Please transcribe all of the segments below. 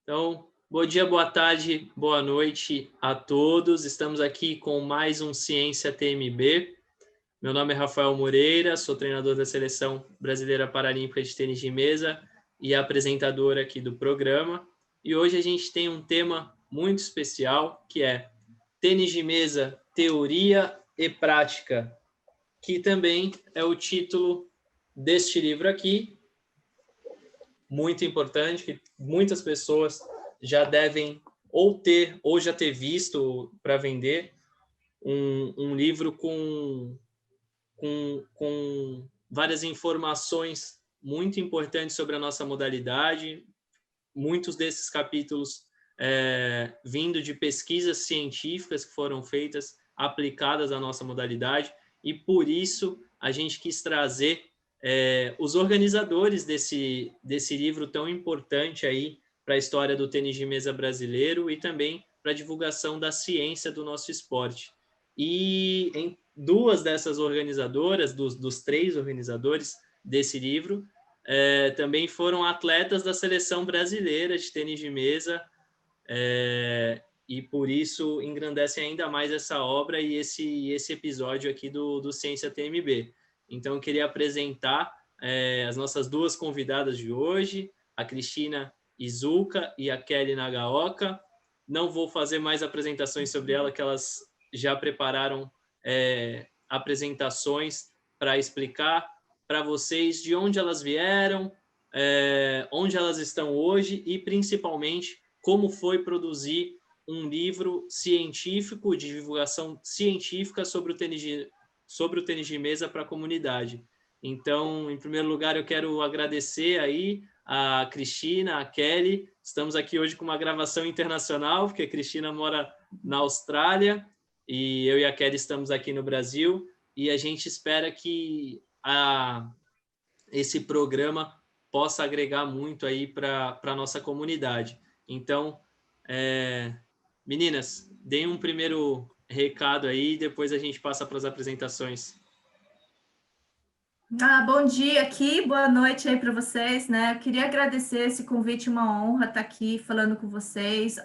Então, bom dia, boa tarde, boa noite a todos. Estamos aqui com mais um Ciência TMB. Meu nome é Rafael Moreira, sou treinador da Seleção Brasileira Paralímpica de Tênis de Mesa e apresentador aqui do programa. E hoje a gente tem um tema muito especial, que é Tênis de Mesa, Teoria e Prática, que também é o título deste livro aqui, muito importante, que muitas pessoas já devem ou ter ou já ter visto para vender um livro com várias informações muito importantes sobre a nossa modalidade, muitos desses capítulos vindo de pesquisas científicas que foram feitas, aplicadas à nossa modalidade, e por isso a gente quis trazer os organizadores desse livro tão importante aí para a história do tênis de mesa brasileiro e também para a divulgação da ciência do nosso esporte. E em duas dessas organizadoras, dos três organizadores desse livro, também foram atletas da seleção brasileira de tênis de mesa, e por isso engrandece ainda mais essa obra e esse episódio aqui do Ciência TMB. Então, eu queria apresentar as nossas duas convidadas de hoje, a Cristina Izuka e a Kelly Nagaoka. Não vou fazer mais apresentações sobre ela, que elas já prepararam apresentações para explicar para vocês de onde elas vieram, onde elas estão hoje e, principalmente, como foi produzir um livro científico, de divulgação científica sobre o tênis de mesa para a comunidade. Então, em primeiro lugar, eu quero agradecer aí a Cristina, a Kelly. Estamos aqui hoje com uma gravação internacional, porque a Cristina mora na Austrália e eu e a Kelly estamos aqui no Brasil, e a gente espera que esse programa possa agregar muito aí para a nossa comunidade. Então, meninas, deem um primeiro recado aí e depois a gente passa para as apresentações. Bom dia aqui, boa noite aí para vocês, né? Eu queria agradecer esse convite, uma honra estar aqui falando com vocês.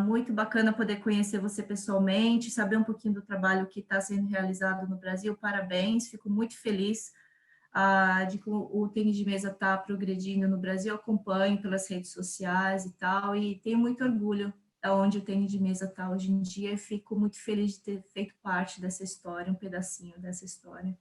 Muito bacana poder conhecer você pessoalmente, saber um pouquinho do trabalho que está sendo realizado no Brasil. Parabéns, fico muito feliz de que o tênis de mesa está progredindo no Brasil. Eu acompanho pelas redes sociais e tal, e tenho muito orgulho de onde o tênis de mesa está hoje em dia, e fico muito feliz de ter feito parte dessa história, um pedacinho dessa história.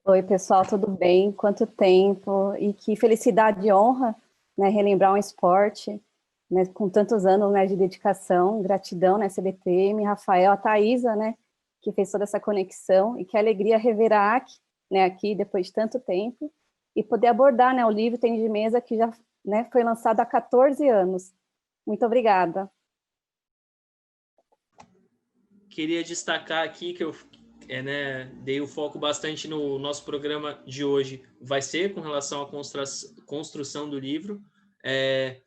Oi, pessoal, tudo bem? Quanto tempo, e que felicidade e honra, né, relembrar um esporte, né, com tantos anos, né, de dedicação, gratidão, né, CBTM, Rafael, a Thaisa, né, que fez toda essa conexão, e que alegria rever a ACK, né, aqui depois de tanto tempo, e poder abordar, né, o livro Tênis de Mesa, que já, né, foi lançado há 14 anos. Muito obrigada. Queria destacar aqui que eu dei o foco bastante no nosso programa de hoje, vai ser com relação à construção do livro,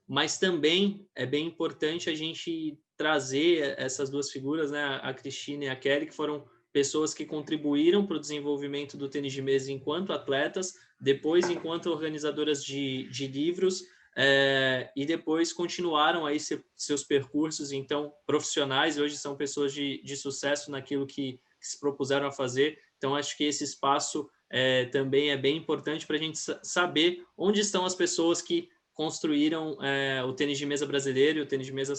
mas também é bem importante a gente trazer essas duas figuras, né, a Cristina e a Kelly, que foram pessoas que contribuíram para o desenvolvimento do tênis de mesa enquanto atletas, depois enquanto organizadoras de livros, e depois continuaram aí seus percursos, então, profissionais, hoje são pessoas de sucesso naquilo que se propuseram a fazer. Então, acho que esse espaço também é bem importante para a gente saber onde estão as pessoas que construíram o tênis de mesa brasileiro, e o tênis de mesa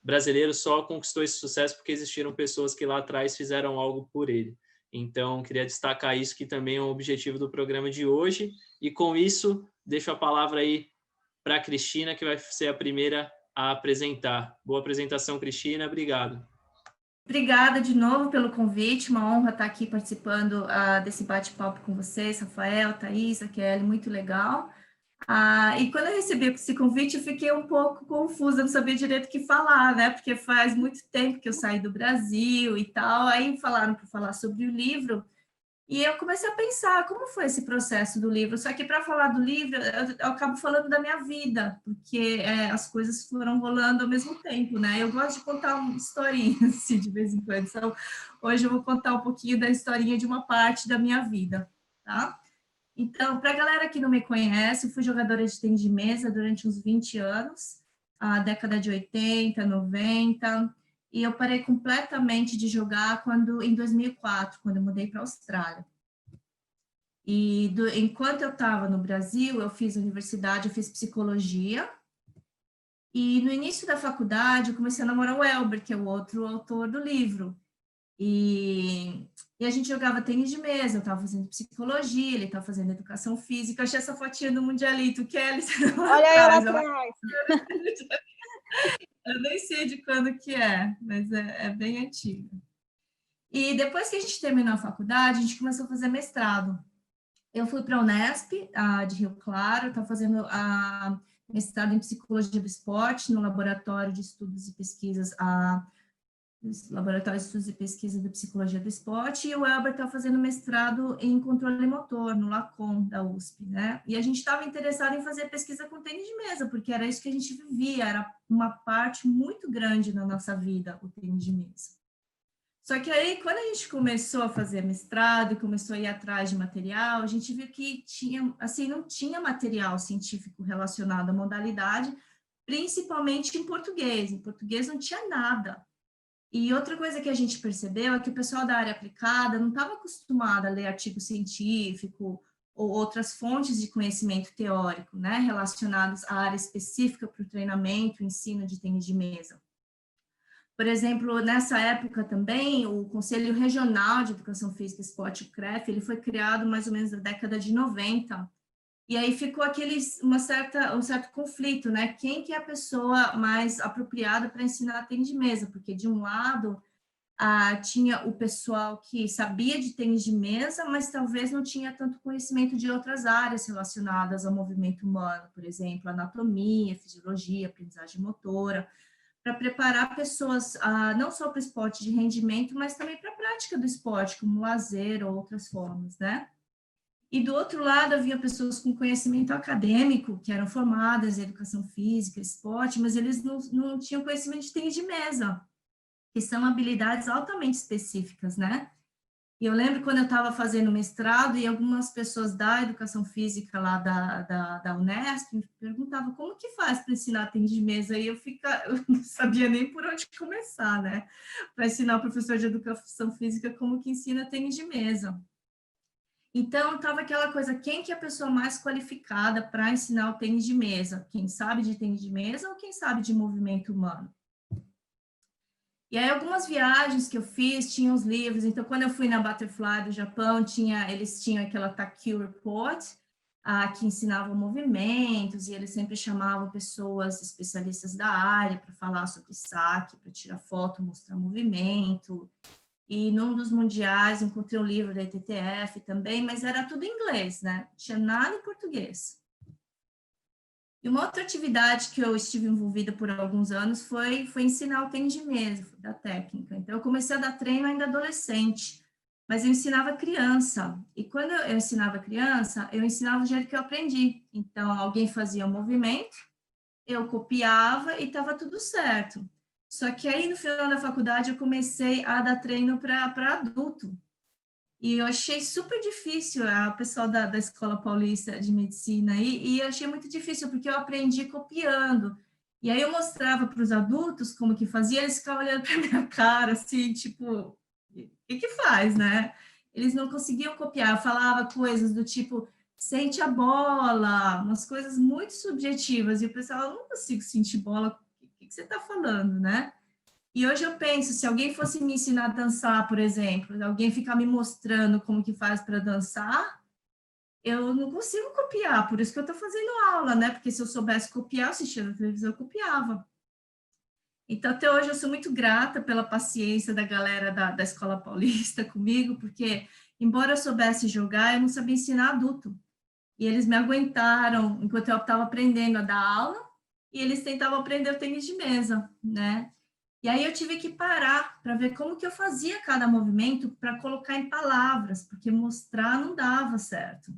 brasileiro só conquistou esse sucesso porque existiram pessoas que lá atrás fizeram algo por ele. Então, queria destacar isso, que também é o objetivo do programa de hoje, e com isso, deixo a palavra aí para a Cristina, que vai ser a primeira a apresentar. Boa apresentação, Cristina, obrigado. Obrigada de novo pelo convite, uma honra estar aqui participando desse bate-papo com vocês, Rafael, Thaisa, Kelly, muito legal. E quando eu recebi esse convite, eu fiquei um pouco confusa, não sabia direito o que falar, né? Porque faz muito tempo que eu saí do Brasil e tal, aí falaram para falar sobre o livro, e eu comecei a pensar como foi esse processo do livro. Só que para falar do livro, eu acabo falando da minha vida, porque as coisas foram rolando ao mesmo tempo, né? Eu gosto de contar uma historinha assim, de vez em quando. Então, hoje eu vou contar um pouquinho da historinha de uma parte da minha vida, tá? Então, para a galera que não me conhece, eu fui jogadora de tênis de mesa durante uns 20 anos, a década de 80, 90, e eu parei completamente de jogar em 2004, quando eu mudei para a Austrália. E enquanto eu estava no Brasil, eu fiz universidade, eu fiz psicologia, e no início da faculdade eu comecei a namorar o Elber, que é o outro autor do livro. E a gente jogava tênis de mesa, eu estava fazendo psicologia, ele estava fazendo educação física. Eu achei essa fotinha do Mundialito, Kelly, Olha eu lá atrás. Eu nem sei de quando que é, mas é bem antiga. E depois que a gente terminou a faculdade, a gente começou a fazer mestrado. Eu fui para a Unesp, de Rio Claro, estava fazendo mestrado em Psicologia do Esporte, no Laboratório de Estudos e Pesquisas, Laboratório de Estudos e Pesquisa da Psicologia do Esporte, e o Elber está fazendo mestrado em controle motor, no LACOM, da USP, né? E a gente estava interessado em fazer pesquisa com tênis de mesa, porque era isso que a gente vivia, era uma parte muito grande na nossa vida, o tênis de mesa. Só que aí, quando a gente começou a fazer mestrado, começou a ir atrás de material, a gente viu que não tinha material científico relacionado à modalidade, principalmente em português. Em português não tinha nada. E outra coisa que a gente percebeu é que o pessoal da área aplicada não estava acostumado a ler artigo científico ou outras fontes de conhecimento teórico, né, relacionados à área específica para o treinamento, o ensino de tênis de mesa. Por exemplo, nessa época também, o Conselho Regional de Educação Física e Esporte, o CREF, ele foi criado mais ou menos na década de 90, e aí ficou um certo conflito, né? Quem que é a pessoa mais apropriada para ensinar tênis de mesa? Porque, de um lado, tinha o pessoal que sabia de tênis de mesa, mas talvez não tinha tanto conhecimento de outras áreas relacionadas ao movimento humano, por exemplo, anatomia, fisiologia, aprendizagem motora, para preparar pessoas não só para o esporte de rendimento, mas também para a prática do esporte, como lazer ou outras formas, né? E do outro lado, havia pessoas com conhecimento acadêmico, que eram formadas em educação física, esporte, mas eles não tinham conhecimento de tênis de mesa, que são habilidades altamente específicas, né? E eu lembro quando eu estava fazendo mestrado e algumas pessoas da educação física lá da Unesp me perguntavam como que faz para ensinar tênis de mesa, e eu não sabia nem por onde começar, né? Para ensinar o professor de educação física como que ensina tênis de mesa. Então, estava aquela coisa, quem que é a pessoa mais qualificada para ensinar o tênis de mesa? Quem sabe de tênis de mesa ou quem sabe de movimento humano? E aí, algumas viagens que eu fiz, tinham os livros. Então, quando eu fui na Butterfly do Japão, eles tinham aquela Takyu Report, que ensinava movimentos, e eles sempre chamavam pessoas especialistas da área para falar sobre saque, para tirar foto, mostrar movimento. E num dos mundiais, encontrei um livro da ITTF também, mas era tudo em inglês, né? Não tinha nada em português. E uma outra atividade que eu estive envolvida por alguns anos foi ensinar o tênis de mesa, da técnica. Então, eu comecei a dar treino ainda adolescente, mas eu ensinava criança. E quando eu ensinava criança, eu ensinava do jeito que eu aprendi. Então, alguém fazia o movimento, eu copiava e estava tudo certo. Só que aí, no final da faculdade, eu comecei a dar treino para adulto. E eu achei super difícil, o pessoal da Escola Paulista de Medicina, e eu achei muito difícil, porque eu aprendi copiando. E aí eu mostrava para os adultos como que fazia, eles ficavam olhando para minha cara, assim, tipo, o que faz, né? Eles não conseguiam copiar, eu falava coisas do tipo, sente a bola, umas coisas muito subjetivas, e o pessoal, eu não consigo sentir bola, o que você está falando, né? E hoje eu penso, se alguém fosse me ensinar a dançar, por exemplo, alguém ficar me mostrando como que faz para dançar, eu não consigo copiar, por isso que eu estou fazendo aula, né? Porque se eu soubesse copiar, eu assistia na televisão, eu copiava. Então, até hoje, eu sou muito grata pela paciência da galera da Escola Paulista comigo, porque, embora eu soubesse jogar, eu não sabia ensinar adulto. E eles me aguentaram enquanto eu estava aprendendo a dar aula, e eles tentavam aprender o tênis de mesa, né? E aí eu tive que parar para ver como que eu fazia cada movimento para colocar em palavras, porque mostrar não dava certo.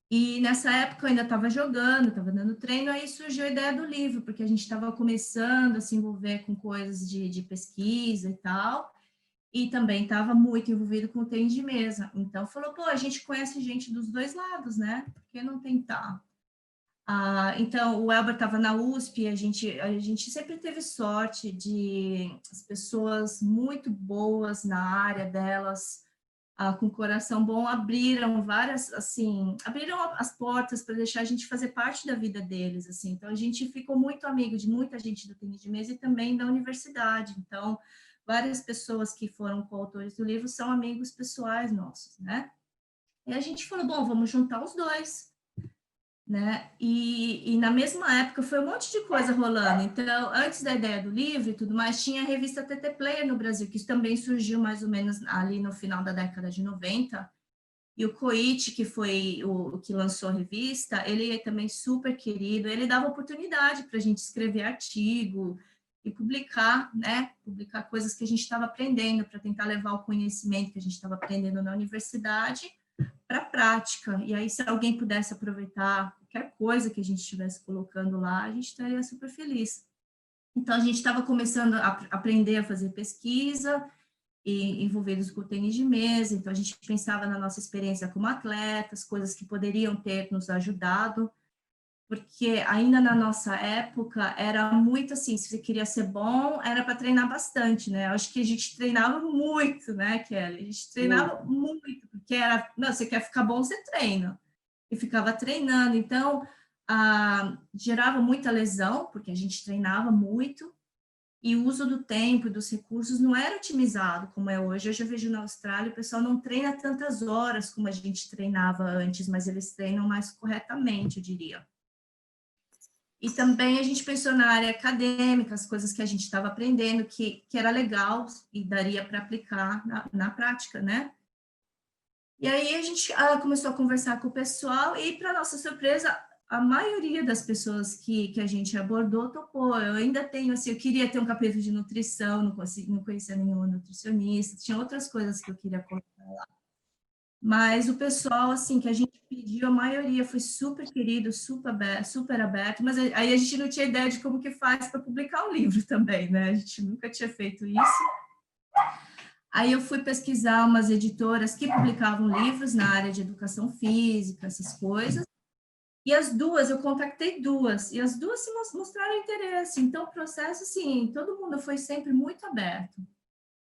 E nessa época eu ainda estava jogando, estava dando treino, aí surgiu a ideia do livro, porque a gente estava começando a se envolver com coisas de pesquisa e tal. e também estava muito envolvido com o tênis de mesa. Então, falou, pô, a gente conhece gente dos dois lados, né? Por que não tentar? Então, o Elber estava na USP, a gente sempre teve sorte de as pessoas muito boas na área delas, com coração bom, abriram as portas para deixar a gente fazer parte da vida deles, assim. Então, a gente ficou muito amigo de muita gente do tênis de mesa e também da universidade. Então, várias pessoas que foram coautores do livro são amigos pessoais nossos, né? E a gente falou, bom, vamos juntar os dois, né? E na mesma época foi um monte de coisa rolando. Então, antes da ideia do livro e tudo mais, tinha a revista TT Player no Brasil, que também surgiu mais ou menos ali no final da década de 90. E o Koichi, que foi o que lançou a revista, ele é também super querido, ele dava oportunidade para a gente escrever artigo e publicar, né? Publicar coisas que a gente estava aprendendo, para tentar levar o conhecimento que a gente estava aprendendo na universidade para a prática. E aí, se alguém pudesse aproveitar qualquer coisa que a gente estivesse colocando lá, a gente estaria super feliz. Então, a gente estava começando a aprender a fazer pesquisa, e envolvidos com o tênis de mesa, então a gente pensava na nossa experiência como atletas, coisas que poderiam ter nos ajudado, porque ainda na nossa época era muito assim, se você queria ser bom, era para treinar bastante, né? Eu acho que a gente treinava muito, né, Kelly? A gente treinava muito, porque era, não, você quer ficar bom, você treina. E ficava treinando, então gerava muita lesão, porque a gente treinava muito, e o uso do tempo e dos recursos não era otimizado como é hoje. Eu já vejo na Austrália, o pessoal não treina tantas horas como a gente treinava antes, mas eles treinam mais corretamente, eu diria. E também a gente pensou na área acadêmica, as coisas que a gente estava aprendendo, que era legal e daria para aplicar na prática, né? E aí a gente começou a conversar com o pessoal e, para nossa surpresa, a maioria das pessoas que a gente abordou topou. Eu ainda tenho, assim, eu queria ter um capítulo de nutrição, não conhecia nenhuma nutricionista, tinha outras coisas que eu queria colocar lá. Mas o pessoal, assim, que a gente pediu, a maioria foi super querido, super aberto, mas aí a gente não tinha ideia de como que faz para publicar um livro também, né? A gente nunca tinha feito isso. Aí eu fui pesquisar umas editoras que publicavam livros na área de educação física, essas coisas, e as duas, eu contactei duas, e as duas se mostraram interesse. Então, o processo, assim, todo mundo foi sempre muito aberto.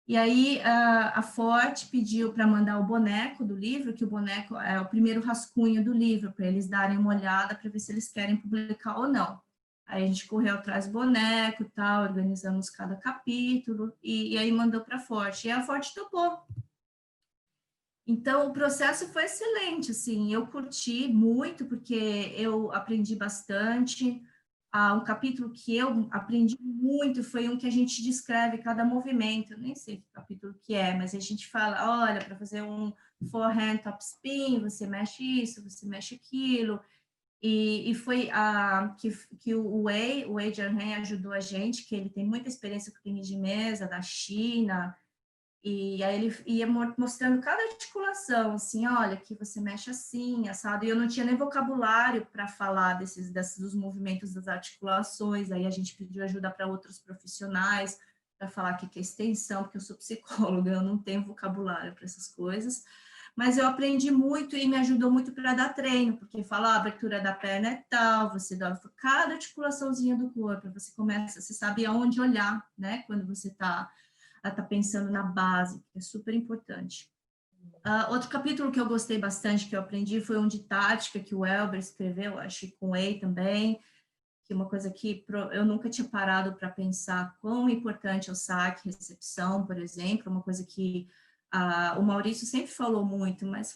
E aí, a Forte pediu para mandar o boneco do livro, que o boneco é o primeiro rascunho do livro, para eles darem uma olhada, para ver se eles querem publicar ou não. Aí a gente correu atrás do boneco e tal, organizamos cada capítulo, e aí mandou para a Forte. E a Forte topou. Então, o processo foi excelente, assim, eu curti muito, porque eu aprendi bastante. Um capítulo que eu aprendi muito foi um que a gente descreve cada movimento, eu nem sei que capítulo que é, mas a gente fala, olha, para fazer um forehand top spin, você mexe isso, você mexe aquilo, e foi que o Wei Jianhen ajudou a gente, que ele tem muita experiência com tênis de mesa, da China, e aí ele ia mostrando cada articulação, assim, olha, que você mexe assim, assado, e eu não tinha nem vocabulário para falar dos movimentos das articulações, aí a gente pediu ajuda para outros profissionais, para falar o que é extensão, porque eu sou psicóloga, eu não tenho vocabulário para essas coisas, mas eu aprendi muito e me ajudou muito para dar treino, porque fala, a abertura da perna é tal, você dá cada articulaçãozinha do corpo, você sabe aonde olhar, né, quando você está pensando na base, que é super importante. Outro capítulo que eu gostei bastante, que eu aprendi, foi um de tática, que o Elber escreveu, acho que com o Wei também, que é uma coisa que eu nunca tinha parado para pensar quão importante é o saque, recepção, por exemplo, uma coisa que o Maurício sempre falou muito, mas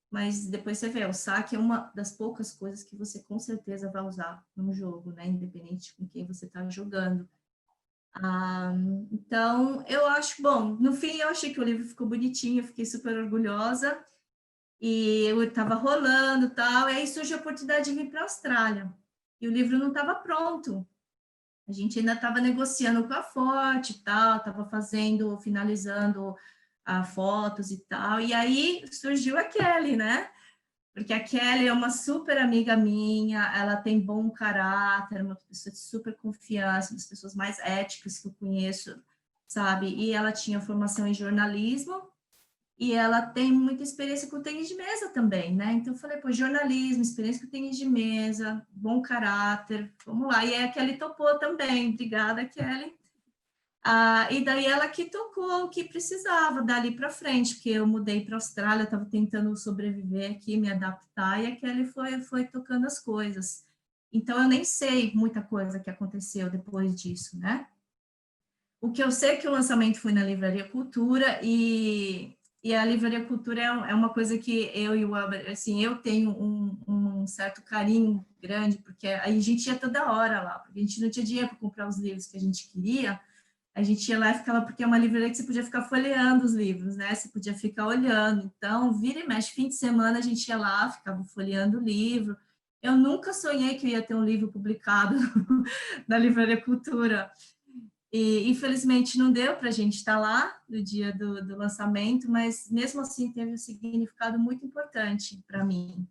mas depois você vê, o saque é uma das poucas coisas que você com certeza vai usar no jogo, né, independente com quem você está jogando. Então, eu acho, bom, no fim eu achei que o livro ficou bonitinho, eu fiquei super orgulhosa, e eu estava rolando e tal, e aí surgiu a oportunidade de vir para a Austrália, e o livro não estava pronto, a gente ainda estava negociando com a Forte e tal, estava finalizando fotos e tal, e aí surgiu a Kelly, né? Porque a Kelly é uma super amiga minha, ela tem bom caráter, uma pessoa de super confiança, uma das pessoas mais éticas que eu conheço sabe? E ela tinha formação em jornalismo, e ela tem muita experiência com tênis de mesa também, né? Então eu falei, pô, jornalismo, experiência com tênis de mesa, bom caráter, vamos lá. E aí a Kelly topou também, obrigada, Kelly. E daí ela que tocou o que precisava dali para frente, porque eu mudei para a Austrália, estava tentando sobreviver aqui, me adaptar, e a Kelly foi tocando as coisas. Então eu nem sei muita coisa que aconteceu depois disso, né? O que eu sei é que o lançamento foi na Livraria Cultura, e a Livraria Cultura é uma coisa que eu e o Albert, assim, eu tenho um certo carinho grande, porque a gente ia toda hora lá, porque a gente não tinha dinheiro para comprar os livros que a gente queria, a gente ia lá e ficava, porque é uma livraria que você podia ficar folheando os livros, né? Você podia ficar olhando. Então, vira e mexe, fim de semana a gente ia lá, ficava folheando o livro. Eu nunca sonhei que eu ia ter um livro publicado na Livraria Cultura. E, infelizmente, não deu para a gente estar lá no dia do lançamento, mas, mesmo assim, teve um significado muito importante para mim.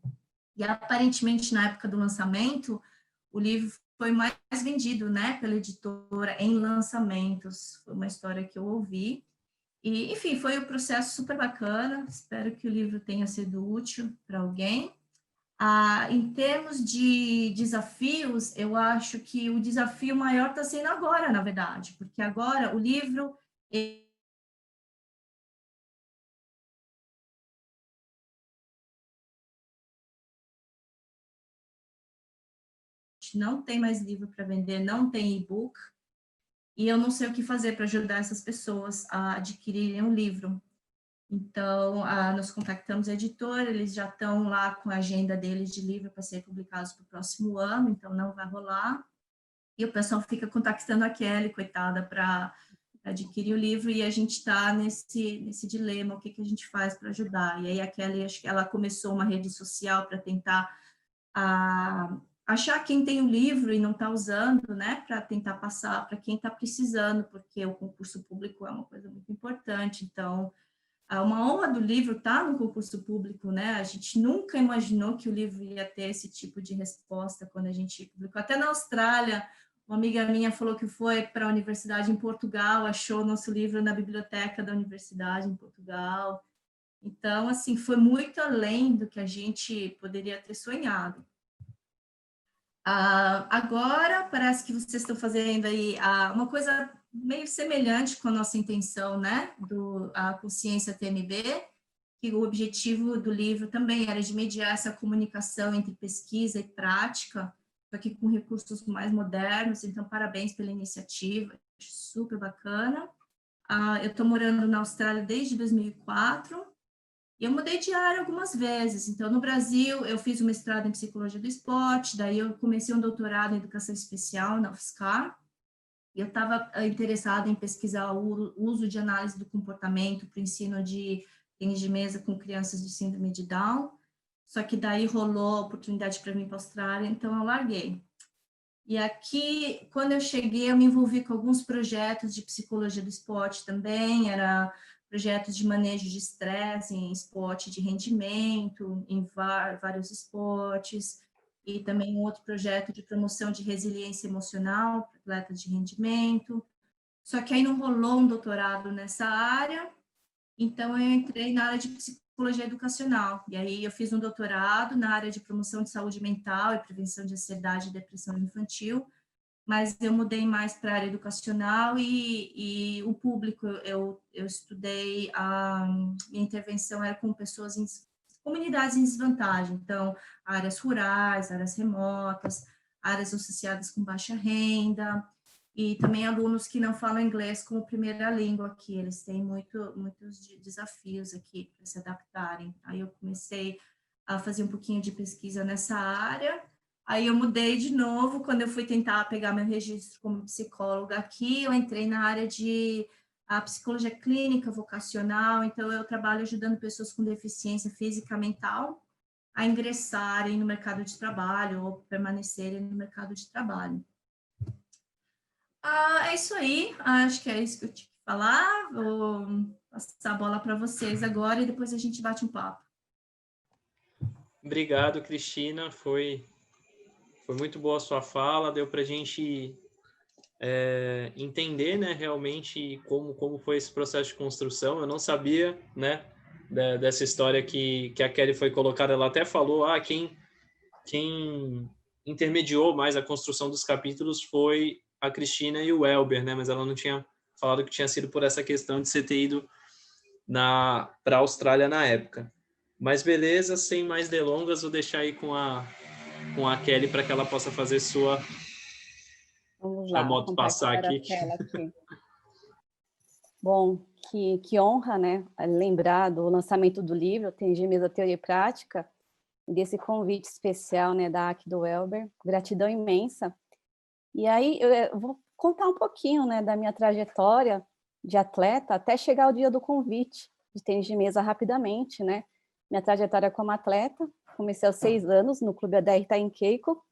E, aparentemente, na época do lançamento, o livro foi mais vendido, né, pela editora em lançamentos. Foi uma história que eu ouvi. E, enfim, foi um processo super bacana. Espero que o livro tenha sido útil para alguém. Em termos de desafios, eu acho que o desafio maior está sendo agora, na verdade, porque agora o livro não tem mais livro para vender, não tem e-book, e eu não sei o que fazer para ajudar essas pessoas a adquirirem um livro. Então, nós contactamos a editora, eles já estão lá com a agenda deles de livro para ser publicados para o próximo ano, então não vai rolar. E o pessoal fica contactando a Kelly, coitada, para adquirir o livro, e a gente está nesse dilema, o que a gente faz para ajudar. E aí a Kelly, acho que ela começou uma rede social para tentar achar quem tem o livro e não está usando, né, para tentar passar para quem está precisando, porque o concurso público é uma coisa muito importante. Então, uma honra do livro estar no concurso público, né? A gente nunca imaginou que o livro ia ter esse tipo de resposta quando a gente publicou. Até na Austrália, uma amiga minha falou que foi para a universidade em Portugal, achou nosso livro na biblioteca da universidade em Portugal. Então, assim, foi muito além do que a gente poderia ter sonhado. Agora, parece que vocês estão fazendo aí uma coisa meio semelhante com a nossa intenção, né, a Consciência TMB, que o objetivo do livro também era de mediar essa comunicação entre pesquisa e prática, só que com recursos mais modernos. Então, parabéns pela iniciativa, super bacana. Eu estou morando na Austrália desde 2004, e eu mudei de área algumas vezes. Então, no Brasil, eu fiz um mestrado em Psicologia do Esporte, daí eu comecei um doutorado em Educação Especial na UFSCar, e eu estava interessada em pesquisar o uso de análise do comportamento para o ensino de tênis de mesa com crianças de síndrome de Down, só que daí rolou a oportunidade para mim para a Austrália, então eu larguei. E aqui, quando eu cheguei, eu me envolvi com alguns projetos de psicologia do esporte também, era projetos de manejo de estresse em esporte de rendimento, em vários esportes, e também um outro projeto de promoção de resiliência emocional para atletas de rendimento. Só que aí não rolou um doutorado nessa área, então eu entrei na área de psicologia educacional. E aí eu fiz um doutorado na área de promoção de saúde mental e prevenção de ansiedade e depressão infantil, mas eu mudei mais para a área educacional e o público, eu estudei, minha intervenção era com pessoas em comunidades em desvantagem, então, áreas rurais, áreas remotas, áreas associadas com baixa renda, e também alunos que não falam inglês como primeira língua aqui, eles têm muitos desafios aqui para se adaptarem. Aí eu comecei a fazer um pouquinho de pesquisa nessa área. Aí eu mudei de novo, quando eu fui tentar pegar meu registro como psicóloga aqui, eu entrei na área de psicologia clínica vocacional, então eu trabalho ajudando pessoas com deficiência física e mental a ingressarem no mercado de trabalho ou permanecerem no mercado de trabalho. É isso aí, acho que é isso que eu tinha que falar, vou passar a bola para vocês agora e depois a gente bate um papo. Obrigado, Cristina, foi muito boa a sua fala, deu para a gente entender, né, realmente como foi esse processo de construção. Eu não sabia, né, dessa história que a Kelly foi colocada. Ela até falou, quem intermediou mais a construção dos capítulos foi a Cristina e o Elber, né, mas ela não tinha falado que tinha sido por essa questão de você ter ido para a Austrália na época. Mas beleza, sem mais delongas, vou deixar aí com a Kelly para que ela possa fazer Vamos a lá, moto passar compartilhar a aqui. tela aqui. Bom, que honra, né, lembrar do lançamento do livro, Tem Mesa, Teoria e Prática, desse convite especial, né, da AC do Elber, gratidão imensa. E aí eu vou contar um pouquinho, né, da minha trajetória de atleta até chegar ao dia do convite de tênis de mesa rapidamente, né. Minha trajetória como atleta, comecei aos 6 anos no Clube ADR Itaim Keiko,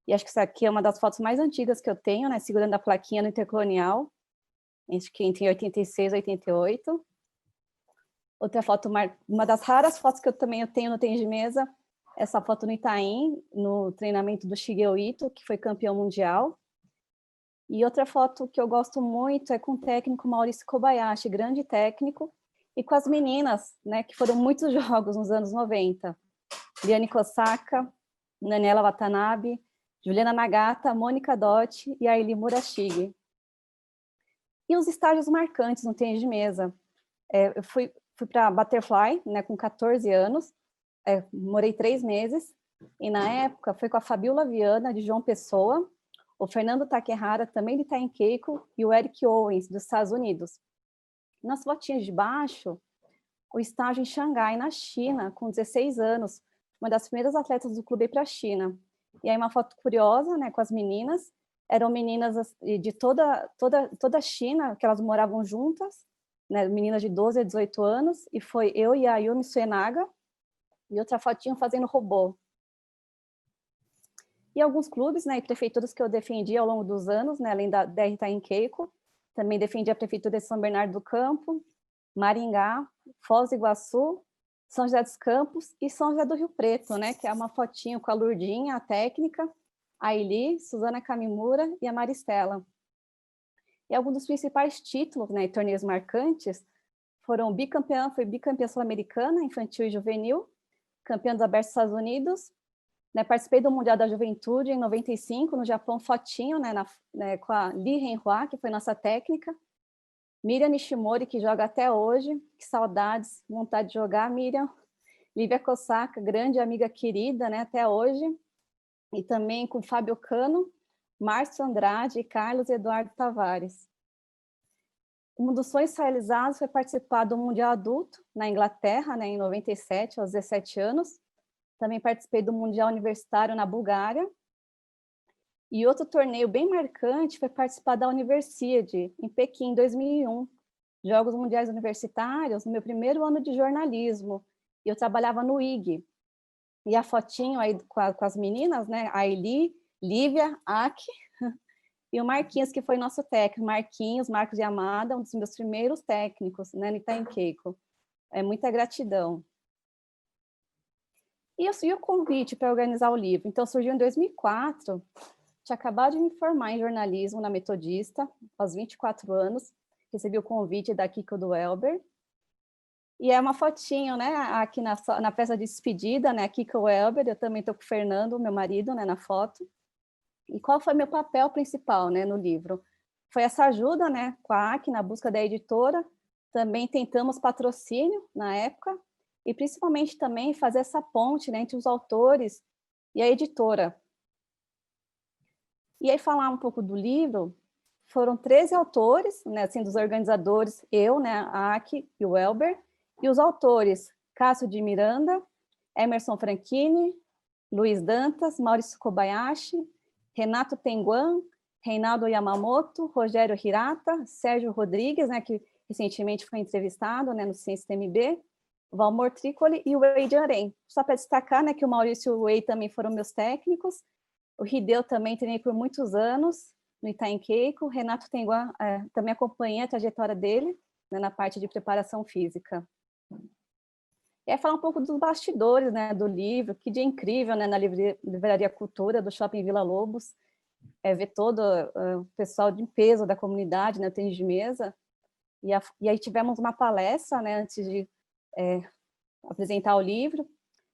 e acho que essa aqui é uma das fotos mais antigas que eu tenho, né, segurando a plaquinha no Intercolonial, acho que entre 86 e 88. Outra foto, uma das raras fotos que eu tenho no tênis de mesa, essa foto no Itaim, no treinamento do Shigeo Ito, que foi campeão mundial. E outra foto que eu gosto muito é com o técnico Maurício Kobayashi, grande técnico, e com as meninas, né, que foram muitos jogos nos anos 90. Liane Kosaka, Daniela Watanabe, Juliana Nagata, Mônica Dotti e Aili Murashige. E os estágios marcantes no tênis de mesa. Eu fui para Butterfly, né, com 14 anos, morei 3 meses, e na época foi com a Fabiola Viana, de João Pessoa, o Fernando Takehara, também de Itaim Keiko, e o Eric Owens, dos Estados Unidos. Nas fotinhas de baixo, o estágio em Xangai, na China, com 16 anos, uma das primeiras atletas do clube para a China. E aí uma foto curiosa, né, com as meninas, eram meninas de toda a China, que elas moravam juntas, né, meninas de 12 a 18 anos, e foi eu e a Yumi Suenaga, e outra fotinho fazendo robô. E alguns clubes, né, e prefeituras que eu defendi ao longo dos anos, né, além da DR Itaim Keiko, também defendi a prefeitura de São Bernardo do Campo, Maringá, Foz do Iguaçu, São José dos Campos e São José do Rio Preto, né, que é uma fotinho com a Lurdinha, a técnica, a Eli, Suzana Kamimura e a Maristela. E alguns dos principais títulos, né, e torneios marcantes foram fui bicampeã sul-americana, infantil e juvenil, campeã dos abertos dos Estados Unidos, né, participei do Mundial da Juventude em 95, no Japão, fotinho, né, com a Li Renhua, que foi nossa técnica, Miriam Nishimori, que joga até hoje, que saudades, vontade de jogar, Miriam, Lívia Kosaka, grande amiga querida, né, até hoje, e também com Fábio Cano, Márcio Andrade e Carlos Eduardo Tavares. Um dos sonhos realizados foi participar do Mundial Adulto, na Inglaterra, né, em 97, aos 17 anos. Também participei do Mundial Universitário na Bulgária. E outro torneio bem marcante foi participar da Universiade, em Pequim, em 2001. Jogos Mundiais Universitários, no meu primeiro ano de jornalismo. E eu trabalhava no IG. E a fotinho aí com as meninas, né, a Eli, Lívia, Aki, e o Marquinhos, que foi nosso técnico. Marcos Yamada, um dos meus primeiros técnicos, né, no Itaim Keiko. Muita gratidão. E o convite para organizar o livro? Então, surgiu em 2004, tinha acabado de me formar em jornalismo na Metodista, aos 24 anos, recebi o convite da Kiko do Elber, e é uma fotinho, né, aqui na festa de despedida, né, Kiko Elber, eu também estou com o Fernando, meu marido, né, na foto. E qual foi meu papel principal, né, no livro? Foi essa ajuda, né, com a AC na busca da editora, também tentamos patrocínio na época, e principalmente também fazer essa ponte, né, entre os autores e a editora. E aí falar um pouco do livro, foram 13 autores, né, assim, dos organizadores, eu, né, a AC e o Elber, e os autores, Cássio de Miranda, Emerson Franchini, Luiz Dantas, Maurício Kobayashi, Renato Tenguan, Reinaldo Yamamoto, Rogério Hirata, Sérgio Rodrigues, né, que recentemente foi entrevistado, né, no Ciência TMB, Valmor Tricoli e o Wade Arém. Só para destacar, né, que o Maurício e o Wade também foram meus técnicos, o Hideo também treinei por muitos anos no Itaim Keiko, Renato Tenguan também acompanhei a trajetória dele, né, na parte de preparação física. E aí falar um pouco dos bastidores, né, do livro, que dia incrível, né, na Livraria Cultura do Shopping Vila Lobos. ver todo o pessoal de peso da comunidade, né, o tênis de mesa, e aí tivemos uma palestra, né, antes de apresentar o livro,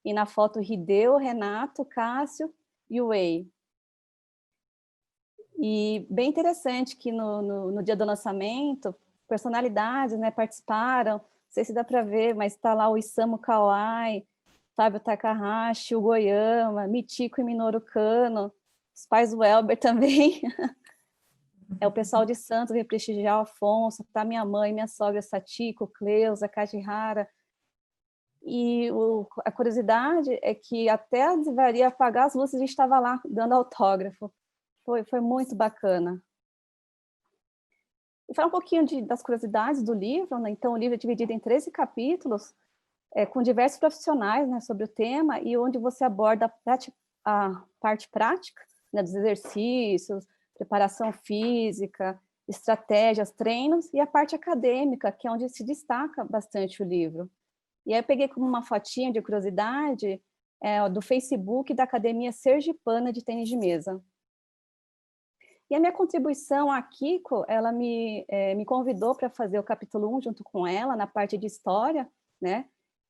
e na foto Hideo, Renato, Cássio e o Wei. E bem interessante que no dia do lançamento, personalidades, né, participaram, não sei se dá para ver, mas está lá o Isamu Kawai, Fábio Takahashi, o Goyama, Michiko e Minoru Kano, os pais do Elber também. É o pessoal de Santos veio prestigiar o Afonso, tá minha mãe, minha sogra Satiko, Cleusa, Kajihara. E a curiosidade é que até a deveria apagar as luzes, a gente estava lá dando autógrafo. Foi muito bacana. E falar um pouquinho das curiosidades do livro, né? Então, o livro é dividido em 13 capítulos, com diversos profissionais, né, sobre o tema, e onde você aborda a parte prática, né, dos exercícios, preparação física, estratégias, treinos, e a parte acadêmica, que é onde se destaca bastante o livro. E aí eu peguei como uma fotinha de curiosidade do Facebook da Academia Sergipana de Tênis de Mesa. E a minha contribuição à Kiko, ela me convidou para fazer o capítulo 1 junto com ela, na parte de história, né?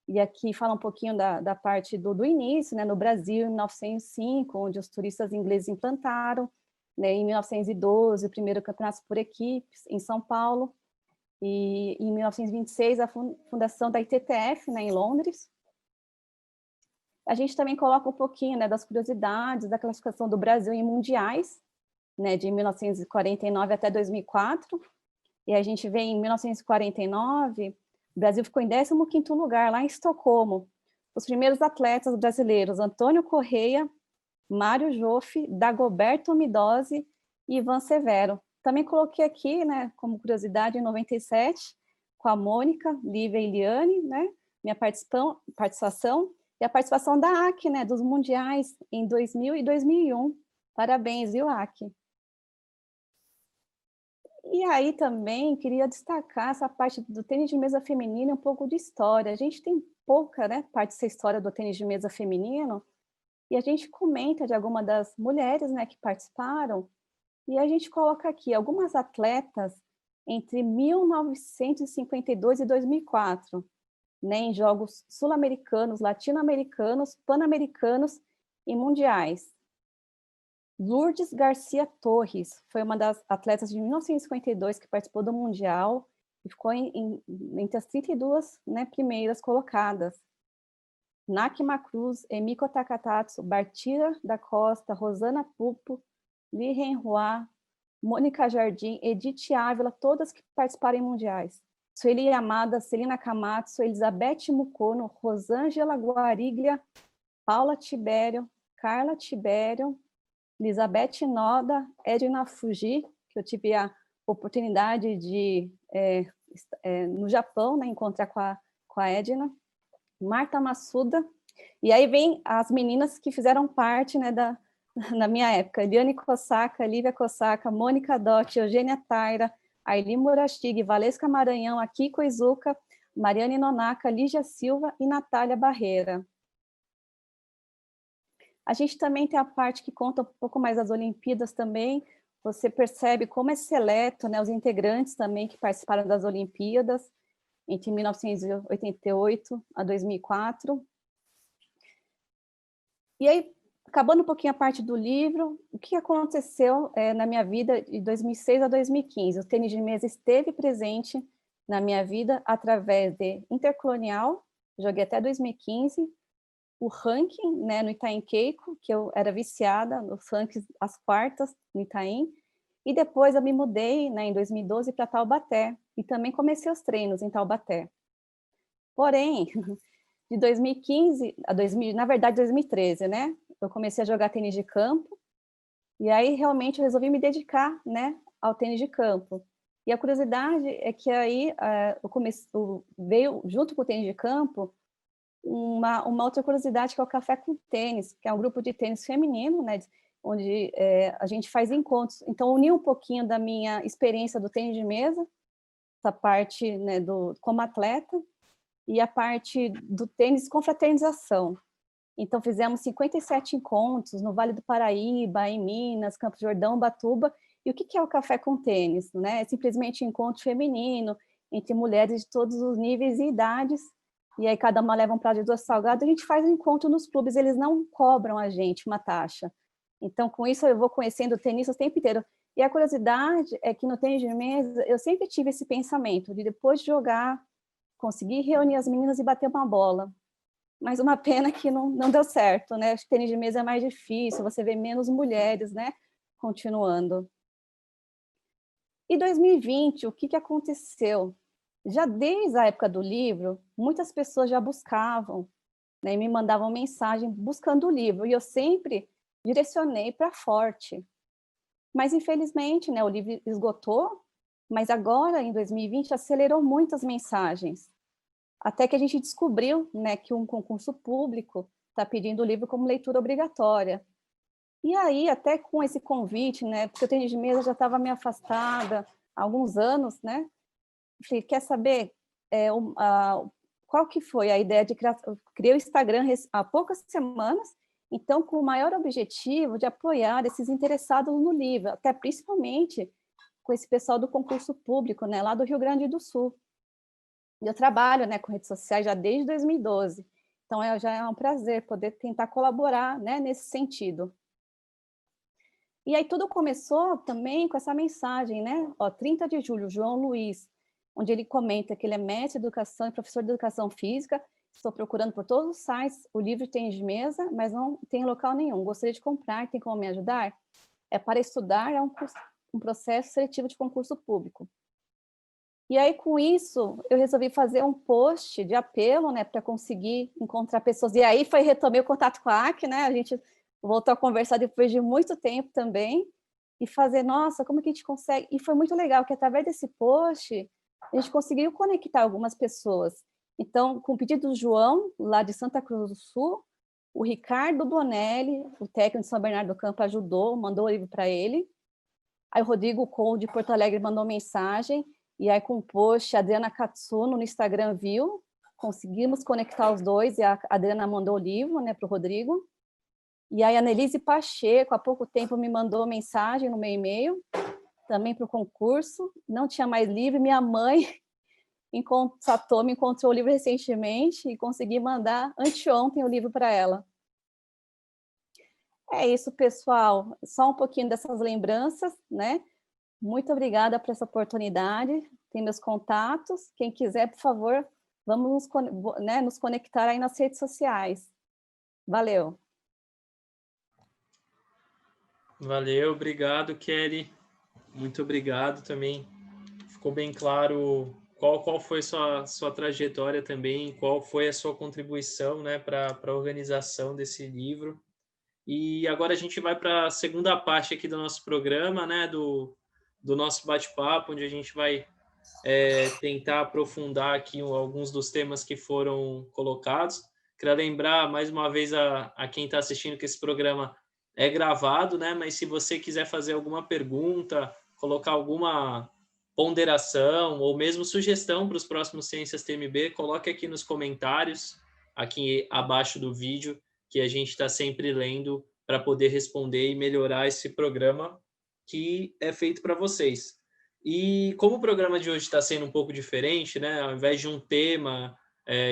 E aqui fala um pouquinho da parte do início, né? No Brasil, em 1905, onde os turistas ingleses implantaram, né? Em 1912, o primeiro campeonato por equipes, em São Paulo, e em 1926, a fundação da ITTF, né, em Londres. A gente também coloca um pouquinho, né, das curiosidades da classificação do Brasil em mundiais, né, de 1949 até 2004, e a gente vê em 1949, o Brasil ficou em 15º lugar, lá em Estocolmo. Os primeiros atletas brasileiros, Antônio Correia, Mário Joffe, Dagoberto Midozzi e Ivan Severo. Também coloquei aqui, né, como curiosidade, em 97, com a Mônica, Lívia e Liane, né, minha participação, e a participação da AC, né, dos mundiais, em 2000 e 2001. Parabéns, viu, AC? E aí também queria destacar essa parte do tênis de mesa feminino e um pouco de história. A gente tem pouca, né, parte dessa história do tênis de mesa feminino, e a gente comenta de alguma das mulheres, né, que participaram, e a gente coloca aqui algumas atletas entre 1952 e 2004, né, em jogos sul-americanos, latino-americanos, pan-americanos e mundiais. Lourdes Garcia Torres foi uma das atletas de 1952 que participou do Mundial e ficou entre as 32, né, primeiras colocadas. Nakima Cruz, Emiko Takatatsu, Bartira da Costa, Rosana Pupo, Li Renhua, Mônica Jardim, Edith Ávila, todas que participaram em mundiais. Sueli Amada, Celina Kamatsu, Elizabeth Mucono, Rosângela Guariglia, Paula Tibério, Carla Tibério, Elizabeth Noda, Edna Fuji, que eu tive a oportunidade de, no Japão, né, encontrar com a Edna, Marta Massuda, e aí vem as meninas que fizeram parte, né, na minha época, Eliane Kosaka, Lívia Kosaka, Mônica Dotti, Eugênia Taira, Aili Murashig, Valesca Maranhão, Akiko Izuka, Mariane Nonaka, Lígia Silva e Natália Barreira. A gente também tem a parte que conta um pouco mais das Olimpíadas também, você percebe como é seleto, né, os integrantes também que participaram das Olimpíadas, entre 1988 a 2004. E aí, acabando um pouquinho a parte do livro, o que aconteceu na minha vida de 2006 a 2015? O tênis de mesa esteve presente na minha vida através de Intercolonial, joguei até 2015, o ranking, né, no Itaim Keiko, que eu era viciada nos rankings, as quartas no Itaim, e depois eu me mudei, né, em 2012 para Taubaté, e também comecei os treinos em Taubaté. Porém, de 2015 a 2013, né, eu comecei a jogar tênis de campo, e aí realmente eu resolvi me dedicar, né, ao tênis de campo. E a curiosidade é que aí veio, junto com o tênis de campo, uma outra curiosidade, que é o Café com Tênis, que é um grupo de tênis feminino, né, onde a gente faz encontros. Então, uni um pouquinho da minha experiência do tênis de mesa, essa parte, né, como atleta, e a parte do tênis com fraternização. Então, fizemos 57 encontros no Vale do Paraíba, em Minas, Campos do Jordão, Ubatuba. E o que é o Café com Tênis? Né? É simplesmente um encontro feminino entre mulheres de todos os níveis e idades. E aí cada uma leva um prato de doce salgado. A gente faz um encontro nos clubes, eles não cobram a gente uma taxa. Então, com isso, eu vou conhecendo o tenista o tempo inteiro. E a curiosidade é que no tênis de mesa, eu sempre tive esse pensamento de, depois de jogar, conseguir reunir as meninas e bater uma bola. Mas uma pena que não deu certo, né? Acho que tênis de mesa é mais difícil, você vê menos mulheres, né? Continuando. E 2020, o que aconteceu? Já desde a época do livro, muitas pessoas já buscavam, né? E me mandavam mensagem buscando o livro. E eu sempre direcionei para Forte. Mas, infelizmente, né, o livro esgotou, mas agora, em 2020, acelerou muitas mensagens. Até que a gente descobriu, né, que um concurso público está pedindo o livro como leitura obrigatória. E aí, até com esse convite, né, porque o tênis de mesa já estava meio afastada há alguns anos, né? Falei, quer saber qual que foi a ideia de criar? Eu criei o Instagram há poucas semanas, então, com o maior objetivo de apoiar esses interessados no livro, até principalmente com esse pessoal do concurso público, né, lá do Rio Grande do Sul. Eu trabalho, né, com redes sociais já desde 2012, então já é um prazer poder tentar colaborar, né, nesse sentido. E aí tudo começou também com essa mensagem, né? 30 de julho, João Luiz, onde ele comenta que ele é mestre de educação e professor de educação física. Estou procurando por todos os sites o livro tênis de mesa, mas não tem local nenhum. Gostaria de comprar, tem como me ajudar? É para estudar, é um processo seletivo de concurso público. E aí, com isso, eu resolvi fazer um post de apelo, né, para conseguir encontrar pessoas. E aí retomei o contato com a AC, né? A gente voltou a conversar depois de muito tempo também, e fazer, nossa, como que a gente consegue? E foi muito legal, que através desse post, a gente conseguiu conectar algumas pessoas. Então, com o pedido do João, lá de Santa Cruz do Sul, o Ricardo Bonelli, o técnico de São Bernardo do Campo, ajudou, mandou o livro para ele. Aí o Rodrigo Cole, de Porto Alegre, mandou mensagem, e aí com o post, a Adriana Katsuno no Instagram viu, conseguimos conectar os dois, e a Adriana mandou o livro, né, para o Rodrigo. E aí a Annelise Pacheco, há pouco tempo, me mandou mensagem no meu e-mail, também para o concurso, não tinha mais livro, minha mãe me encontrou o livro recentemente e consegui mandar anteontem o livro para ela. É isso, pessoal, só um pouquinho dessas lembranças, né? Muito obrigada por essa oportunidade, tem meus contatos, quem quiser, por favor, vamos nos conectar aí nas redes sociais. Valeu. Valeu, obrigado, Kelly. Muito obrigado também. Ficou bem claro qual foi sua trajetória também, qual foi a sua contribuição, né, para a organização desse livro. E agora a gente vai para a segunda parte aqui do nosso programa, né, do nosso bate-papo, onde a gente vai tentar aprofundar aqui alguns dos temas que foram colocados. Queria lembrar mais uma vez a quem está assistindo que esse programa é gravado, né? Mas se você quiser fazer alguma pergunta, colocar alguma ponderação ou mesmo sugestão para os próximos Ciências TMB, coloque aqui nos comentários, aqui abaixo do vídeo, que a gente está sempre lendo para poder responder e melhorar esse programa que é feito para vocês. E como o programa de hoje está sendo um pouco diferente, né? Ao invés de um tema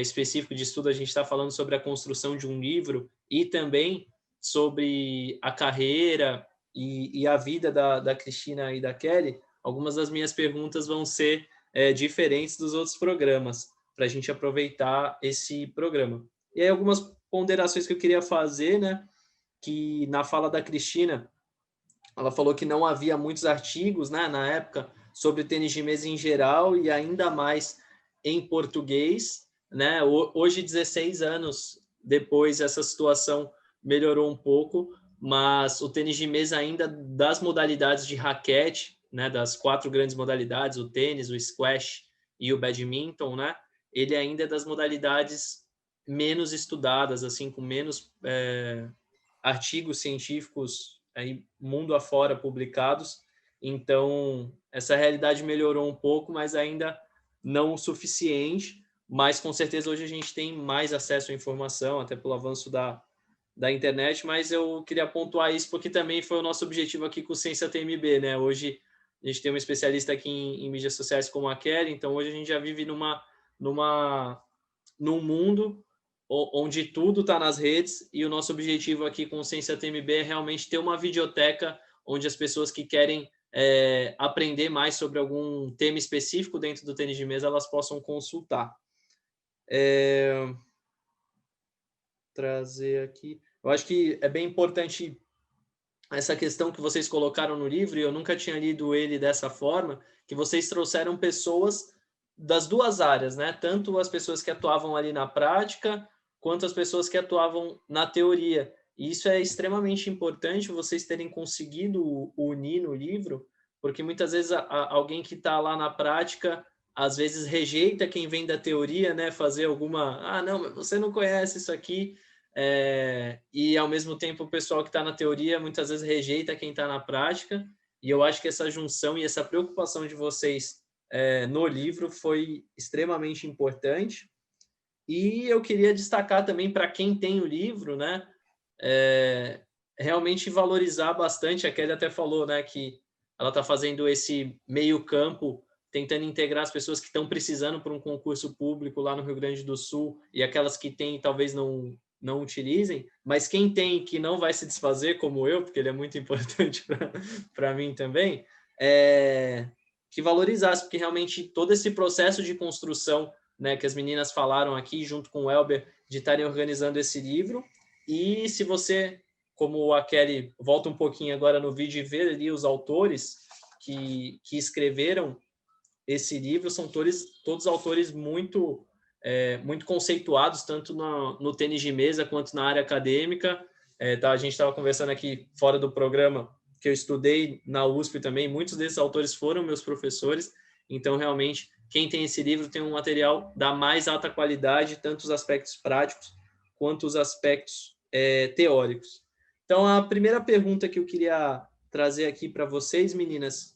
específico de estudo, a gente está falando sobre a construção de um livro e também sobre a carreira e a vida da Cristina e da Kelly. Algumas das minhas perguntas vão ser diferentes dos outros programas, para a gente aproveitar esse programa. E aí algumas ponderações que eu queria fazer, né? Que na fala da Cristina, ela falou que não havia muitos artigos, né, na época, sobre tênis de mesa em geral e ainda mais em português, né? Hoje, 16 anos depois, essa situação melhorou um pouco, mas o tênis de mesa ainda das modalidades de raquete, né, das 4 grandes modalidades, o tênis, o squash e o badminton, né? Ele ainda é das modalidades menos estudadas, assim, com menos artigos científicos aí mundo afora publicados. Então, essa realidade melhorou um pouco, mas ainda não o suficiente. Mas, com certeza, hoje a gente tem mais acesso à informação, até pelo avanço da da internet, mas eu queria pontuar isso porque também foi o nosso objetivo aqui com o Ciência TMB, né? Hoje a gente tem um especialista aqui em mídias sociais como a Kelly, então hoje a gente já vive num mundo onde tudo está nas redes, e o nosso objetivo aqui com o Ciência TMB é realmente ter uma videoteca onde as pessoas que querem aprender mais sobre algum tema específico dentro do tênis de mesa, elas possam consultar. Trazer aqui. Eu acho que é bem importante essa questão que vocês colocaram no livro, e eu nunca tinha lido ele dessa forma, que vocês trouxeram pessoas das duas áreas, né? Tanto as pessoas que atuavam ali na prática, quanto as pessoas que atuavam na teoria. E isso é extremamente importante, vocês terem conseguido unir no livro, porque muitas vezes alguém que está lá na prática, às vezes rejeita quem vem da teoria, né? Fazer alguma... não, você não conhece isso aqui. E, ao mesmo tempo, o pessoal que está na teoria muitas vezes rejeita quem está na prática. E eu acho que essa junção e essa preocupação de vocês no livro foi extremamente importante. E eu queria destacar também para quem tem o livro, né, realmente valorizar bastante. A Kelly até falou, né, que ela está fazendo esse meio campo, tentando integrar as pessoas que estão precisando para um concurso público lá no Rio Grande do Sul, e aquelas que têm talvez não utilizem, mas quem tem que não vai se desfazer, como eu, porque ele é muito importante para mim também, que valorizasse, porque realmente todo esse processo de construção, né, que as meninas falaram aqui, junto com o Elber, de estarem organizando esse livro. E se você, como a Kelly, volta um pouquinho agora no vídeo e vê ali os autores que escreveram esse livro, são todos autores muito conceituados, tanto no tênis de mesa quanto na área acadêmica. A gente estava conversando aqui fora do programa, que eu estudei na USP também, muitos desses autores foram meus professores, então realmente quem tem esse livro tem um material da mais alta qualidade, tanto os aspectos práticos quanto os aspectos teóricos. Então, a primeira pergunta que eu queria trazer aqui para vocês, meninas,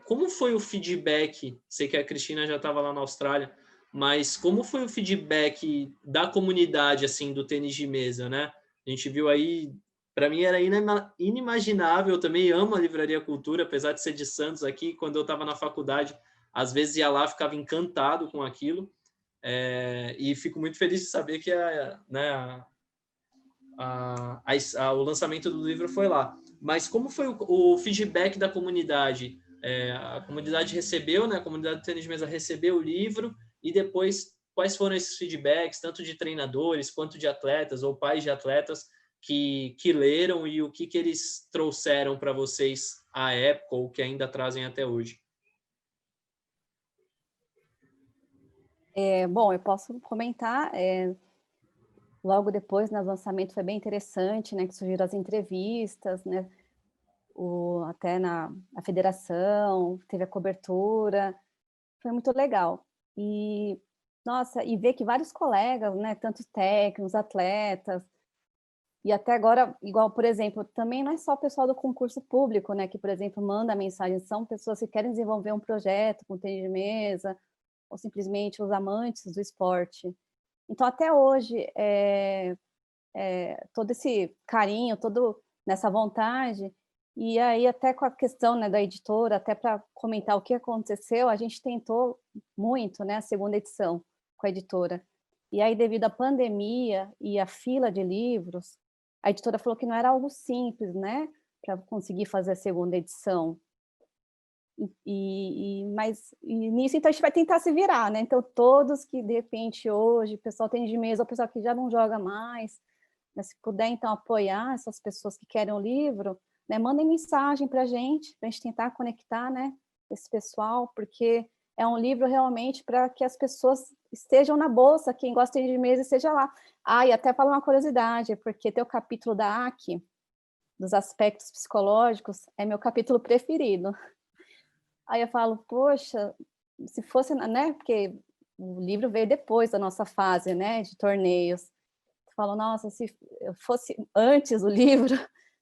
como foi o feedback? Sei que a Cristina já estava lá na Austrália, mas como foi o feedback da comunidade, assim, do tênis de mesa, né? A gente viu aí, para mim era inimaginável. Eu também amo a Livraria Cultura, apesar de ser de Santos aqui. Quando eu estava na faculdade, às vezes ia lá, ficava encantado com aquilo. E fico muito feliz de saber que o lançamento do livro foi lá. Mas como foi o feedback da comunidade? A comunidade recebeu, né? A comunidade do tênis de mesa recebeu o livro, e depois quais foram esses feedbacks, tanto de treinadores quanto de atletas ou pais de atletas que leram, e o que eles trouxeram para vocês à época ou que ainda trazem até hoje? Bom, eu posso comentar. Logo depois, né, o lançamento foi bem interessante, né, que surgiram as entrevistas, né, até na federação, teve a cobertura, foi muito legal. E, nossa, e ver que vários colegas, né, tanto técnicos, atletas, e até agora, igual, por exemplo, também não é só o pessoal do concurso público, né, que, por exemplo, manda mensagem, são pessoas que querem desenvolver um projeto com tênis de mesa, ou simplesmente os amantes do esporte. Então, até hoje, todo esse carinho, todo nessa vontade, e aí até com a questão, né, da editora, até para comentar o que aconteceu, a gente tentou muito, né, a segunda edição com a editora. E aí, devido à pandemia e à fila de livros, a editora falou que não era algo simples, né, para conseguir fazer a segunda edição. Mas nisso, então, a gente vai tentar se virar, né? Então, todos que, de repente, hoje, o pessoal tem de mesa, o pessoal que já não joga mais, né, se puder, então, apoiar essas pessoas que querem o livro, né, mandem mensagem para a gente tentar conectar, né, esse pessoal, porque é um livro realmente para que as pessoas estejam na bolsa, quem gosta de mesa esteja lá. E até falar uma curiosidade, porque tem o capítulo da ACI, dos aspectos psicológicos, é meu capítulo preferido. Aí eu falo, poxa, se fosse, né, porque o livro veio depois da nossa fase, né, de torneios. Eu falo, nossa, se fosse antes o livro,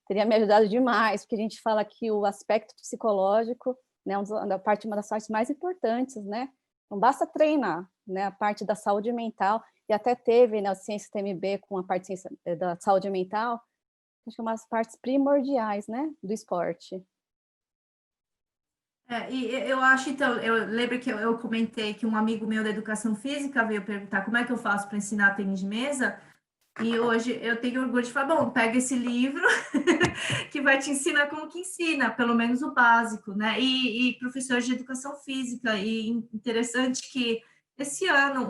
teria me ajudado demais, porque a gente fala que o aspecto psicológico, né, uma das partes mais importantes, né, não basta treinar, né, a parte da saúde mental, e até teve, né, o Ciência TMB com a parte da saúde mental, acho que é umas partes primordiais, né, do esporte. E eu acho, então, eu lembro que eu comentei que um amigo meu da educação física veio perguntar como é que eu faço para ensinar tênis de mesa, e hoje eu tenho orgulho de falar, bom, pega esse livro que vai te ensinar como que ensina, pelo menos o básico, né? E professor de educação física, e interessante que esse ano,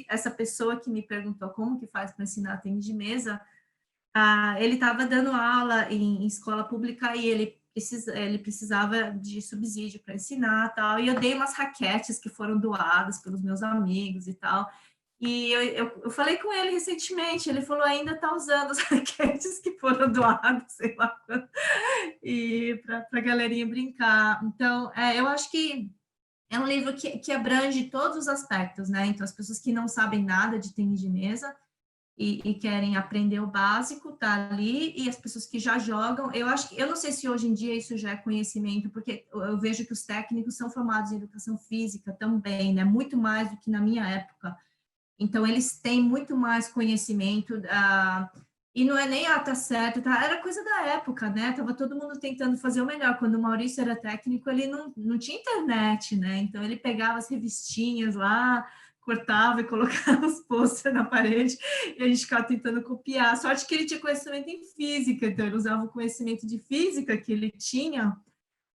essa pessoa que me perguntou como que faz para ensinar tênis de mesa, ele estava dando aula em escola pública e ele precisava de subsídio para ensinar tal, e eu dei umas raquetes que foram doadas pelos meus amigos e tal, e eu falei com ele recentemente, ele falou, ainda está usando as raquetes que foram doadas, sei lá, e para a galerinha brincar. Então, eu acho que é um livro que abrange todos os aspectos, né? Então, as pessoas que não sabem nada de tênis de mesa e querem aprender o básico, tá ali, e as pessoas que já jogam, eu não sei se hoje em dia isso já é conhecimento, porque eu vejo que os técnicos são formados em educação física também, né? Muito mais do que na minha época. Então, eles têm muito mais conhecimento, e não é nem, tá certo, tá? Era coisa da época, né? Tava todo mundo tentando fazer o melhor. Quando o Maurício era técnico, ele não tinha internet, né? Então, ele pegava as revistinhas lá, cortava e colocava os posters na parede, e a gente ficava tentando copiar. Sorte que ele tinha conhecimento em física, então ele usava o conhecimento de física que ele tinha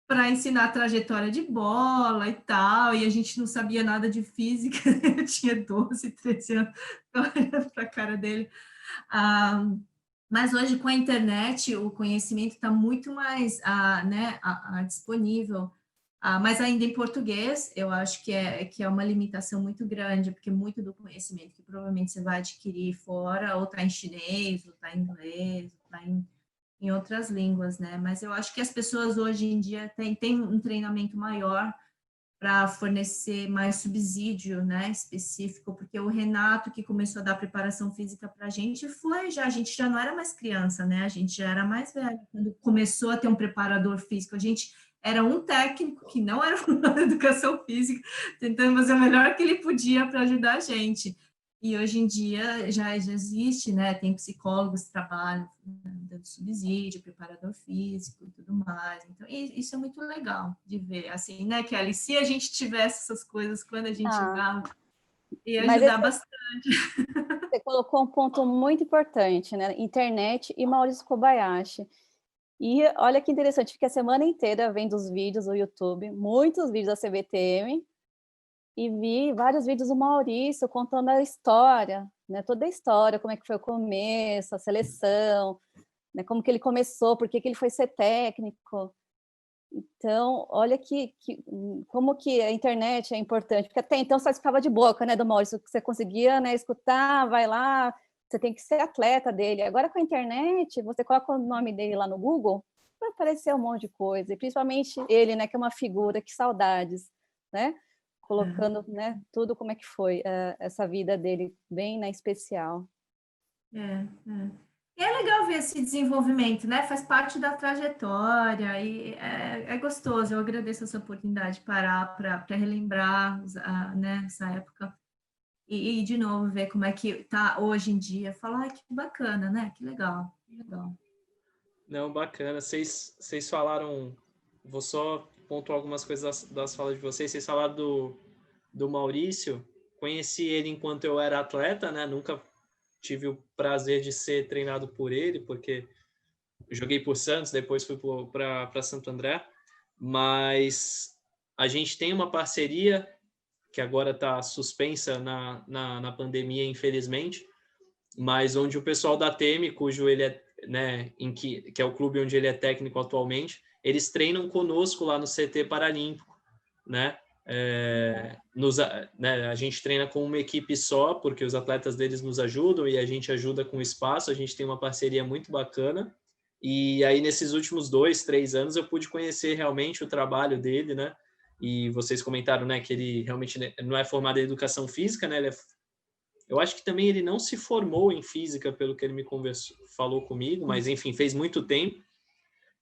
para ensinar a trajetória de bola e tal, e a gente não sabia nada de física, eu tinha 12, 13 anos, olhando para a cara dele. Mas hoje, com a internet, o conhecimento está muito mais né, disponível, mas ainda em português, eu acho que é uma limitação muito grande, porque muito do conhecimento que provavelmente você vai adquirir fora, ou está em chinês, ou está em inglês, ou está em outras línguas, né? Mas eu acho que as pessoas hoje em dia têm um treinamento maior para fornecer mais subsídio, né, específico, porque o Renato, que começou a dar preparação física para a gente gente já não era mais criança, né, a gente já era mais velho, quando começou a ter um preparador físico, a gente era um técnico que não era formado em educação física, tentando fazer o melhor que ele podia para ajudar a gente. E hoje em dia já existe, né? Tem psicólogos que trabalham dando subsídio, preparador físico e tudo mais. Então, isso é muito legal de ver, assim, né, Kelly? Se a gente tivesse essas coisas quando a gente jogava, ia ajudar bastante. Você colocou um ponto muito importante, né? Internet e Maurício Kobayashi. E olha que interessante, fiquei a semana inteira vendo os vídeos no YouTube, muitos vídeos da CBTM, e vi vários vídeos do Maurício contando a história, né, toda a história, como é que foi o começo, a seleção, né, como que ele começou, por que ele foi ser técnico. Então, olha como que a internet é importante, porque até então só ficava de boca, né, do Maurício, que você conseguia, né, escutar, vai lá, você tem que ser atleta dele. Agora com a internet, você coloca o nome dele lá no Google, vai aparecer um monte de coisa, e principalmente ele, né, que é uma figura, que saudades, né, colocando, né, tudo como é que foi essa vida dele, bem, né, especial. E é legal ver esse desenvolvimento, né? Faz parte da trajetória e é gostoso. Eu agradeço essa oportunidade de parar para relembrar, né, essa época e de novo ver como é que tá hoje em dia. Falar, que bacana, né? Que legal, que legal. Não, bacana. Vocês falaram, vou só pontuar algumas coisas das falas de vocês. Vocês falaram do Maurício. Conheci ele enquanto eu era atleta, né? Nunca tive o prazer de ser treinado por ele, porque joguei por Santos, depois fui para Santo André. Mas a gente tem uma parceria que agora está suspensa na pandemia, infelizmente, mas onde o pessoal da TEM, cujo ele é, né, que é o clube onde ele é técnico atualmente, eles treinam conosco lá no CT Paralímpico, né? Né, a gente treina com uma equipe só, porque os atletas deles nos ajudam e a gente ajuda com o espaço, a gente tem uma parceria muito bacana, e aí nesses últimos 2, 3 anos eu pude conhecer realmente o trabalho dele, né? E vocês comentaram, né, que ele realmente não é formado em educação física, né? Eu acho que também ele não se formou em física, pelo que ele me falou comigo, mas enfim, fez muito tempo.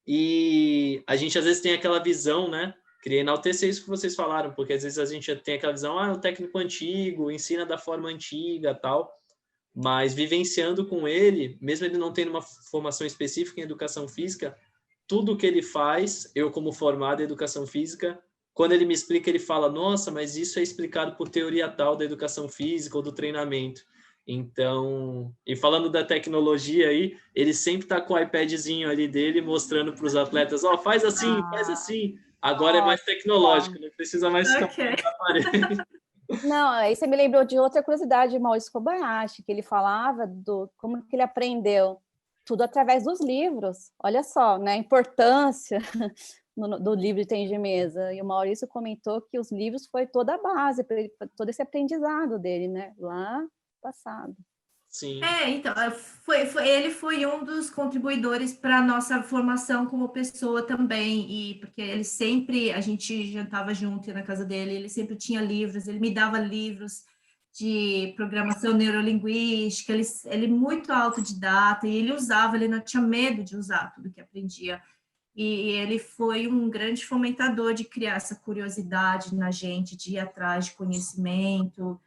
E a gente às vezes tem aquela visão, né, queria enaltecer isso que vocês falaram, porque às vezes a gente tem aquela visão, o técnico antigo, ensina da forma antiga, tal, mas vivenciando com ele, mesmo ele não tendo uma formação específica em educação física, tudo que ele faz, eu como formado em educação física, quando ele me explica, ele fala, nossa, mas isso é explicado por teoria tal da educação física ou do treinamento. Então, e falando da tecnologia aí, ele sempre está com o iPadzinho ali dele, mostrando para os atletas, faz assim, faz assim. Agora é mais tecnológico, não precisa mais ficar na parede. Não, aí você me lembrou de outra curiosidade de Maurício Kobayashi, que ele falava como que ele aprendeu tudo através dos livros. Olha só, né, a importância do livro de tênis de mesa. E o Maurício comentou que os livros foi toda a base, todo esse aprendizado dele, né, lá passado. Sim. Então, ele foi um dos contribuidores para a nossa formação como pessoa também, e porque a gente jantava junto na casa dele, ele sempre tinha livros, ele me dava livros de programação neurolinguística, ele muito autodidata, e ele não tinha medo de usar tudo que aprendia, e ele foi um grande fomentador de criar essa curiosidade na gente, de ir atrás de conhecimento,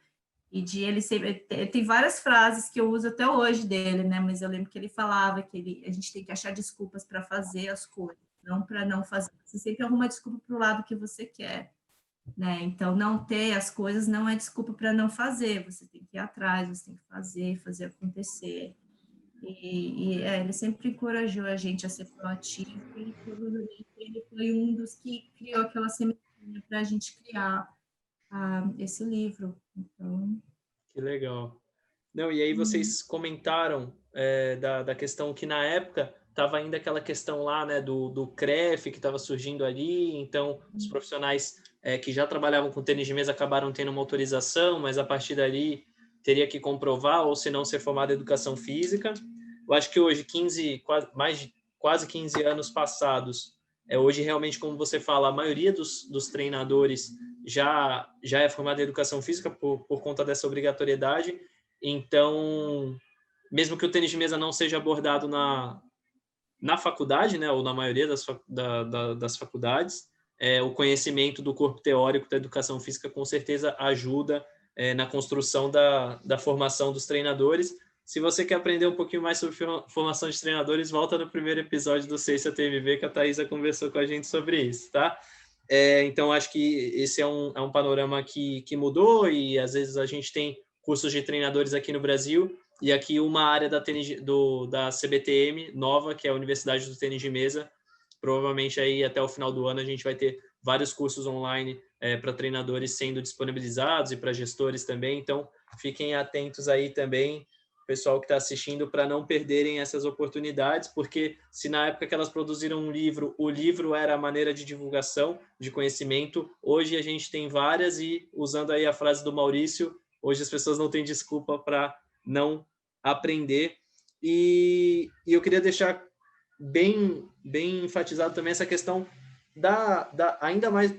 e ele sempre tem várias frases que eu uso até hoje dele, né? Mas eu lembro que ele falava que a gente tem que achar desculpas para fazer as coisas, não para não fazer. Você sempre arruma desculpa para o lado que você quer, né? Então, não ter as coisas não é desculpa para não fazer. Você tem que ir atrás, você tem que fazer acontecer. Ele sempre encorajou a gente a ser proativo e provavelmente ele foi um dos que criou aquela sementinha para a gente criar esse livro. Então... Que legal. Não, e aí vocês comentaram da questão que na época estava ainda aquela questão lá, né, do CREF que estava surgindo ali, então os profissionais que já trabalhavam com tênis de mesa acabaram tendo uma autorização, mas a partir dali teria que comprovar ou se não ser formado em educação física. Eu acho que hoje, quase 15 anos passados, hoje realmente, como você fala, a maioria dos treinadores já é formada em educação física por conta dessa obrigatoriedade. Então, mesmo que o tênis de mesa não seja abordado na faculdade, né, ou na maioria das faculdades, o conhecimento do corpo teórico da educação física com certeza ajuda na construção da formação dos treinadores. Se você quer aprender um pouquinho mais sobre formação de treinadores, volta no primeiro episódio do Sei Se TMV, que a Thaisa conversou com a gente sobre isso, tá? Então, acho que esse é um panorama que mudou e, às vezes, a gente tem cursos de treinadores aqui no Brasil e aqui uma área da CBTM nova, que é a Universidade do Tênis de Mesa. Provavelmente aí até o final do ano a gente vai ter vários cursos online para treinadores sendo disponibilizados e para gestores também. Então, fiquem atentos aí também, pessoal que está assistindo, para não perderem essas oportunidades, porque se na época que elas produziram um livro, o livro era a maneira de divulgação, de conhecimento, hoje a gente tem várias e, usando aí a frase do Maurício, hoje as pessoas não têm desculpa para não aprender. E eu queria deixar bem enfatizado também essa questão ainda mais,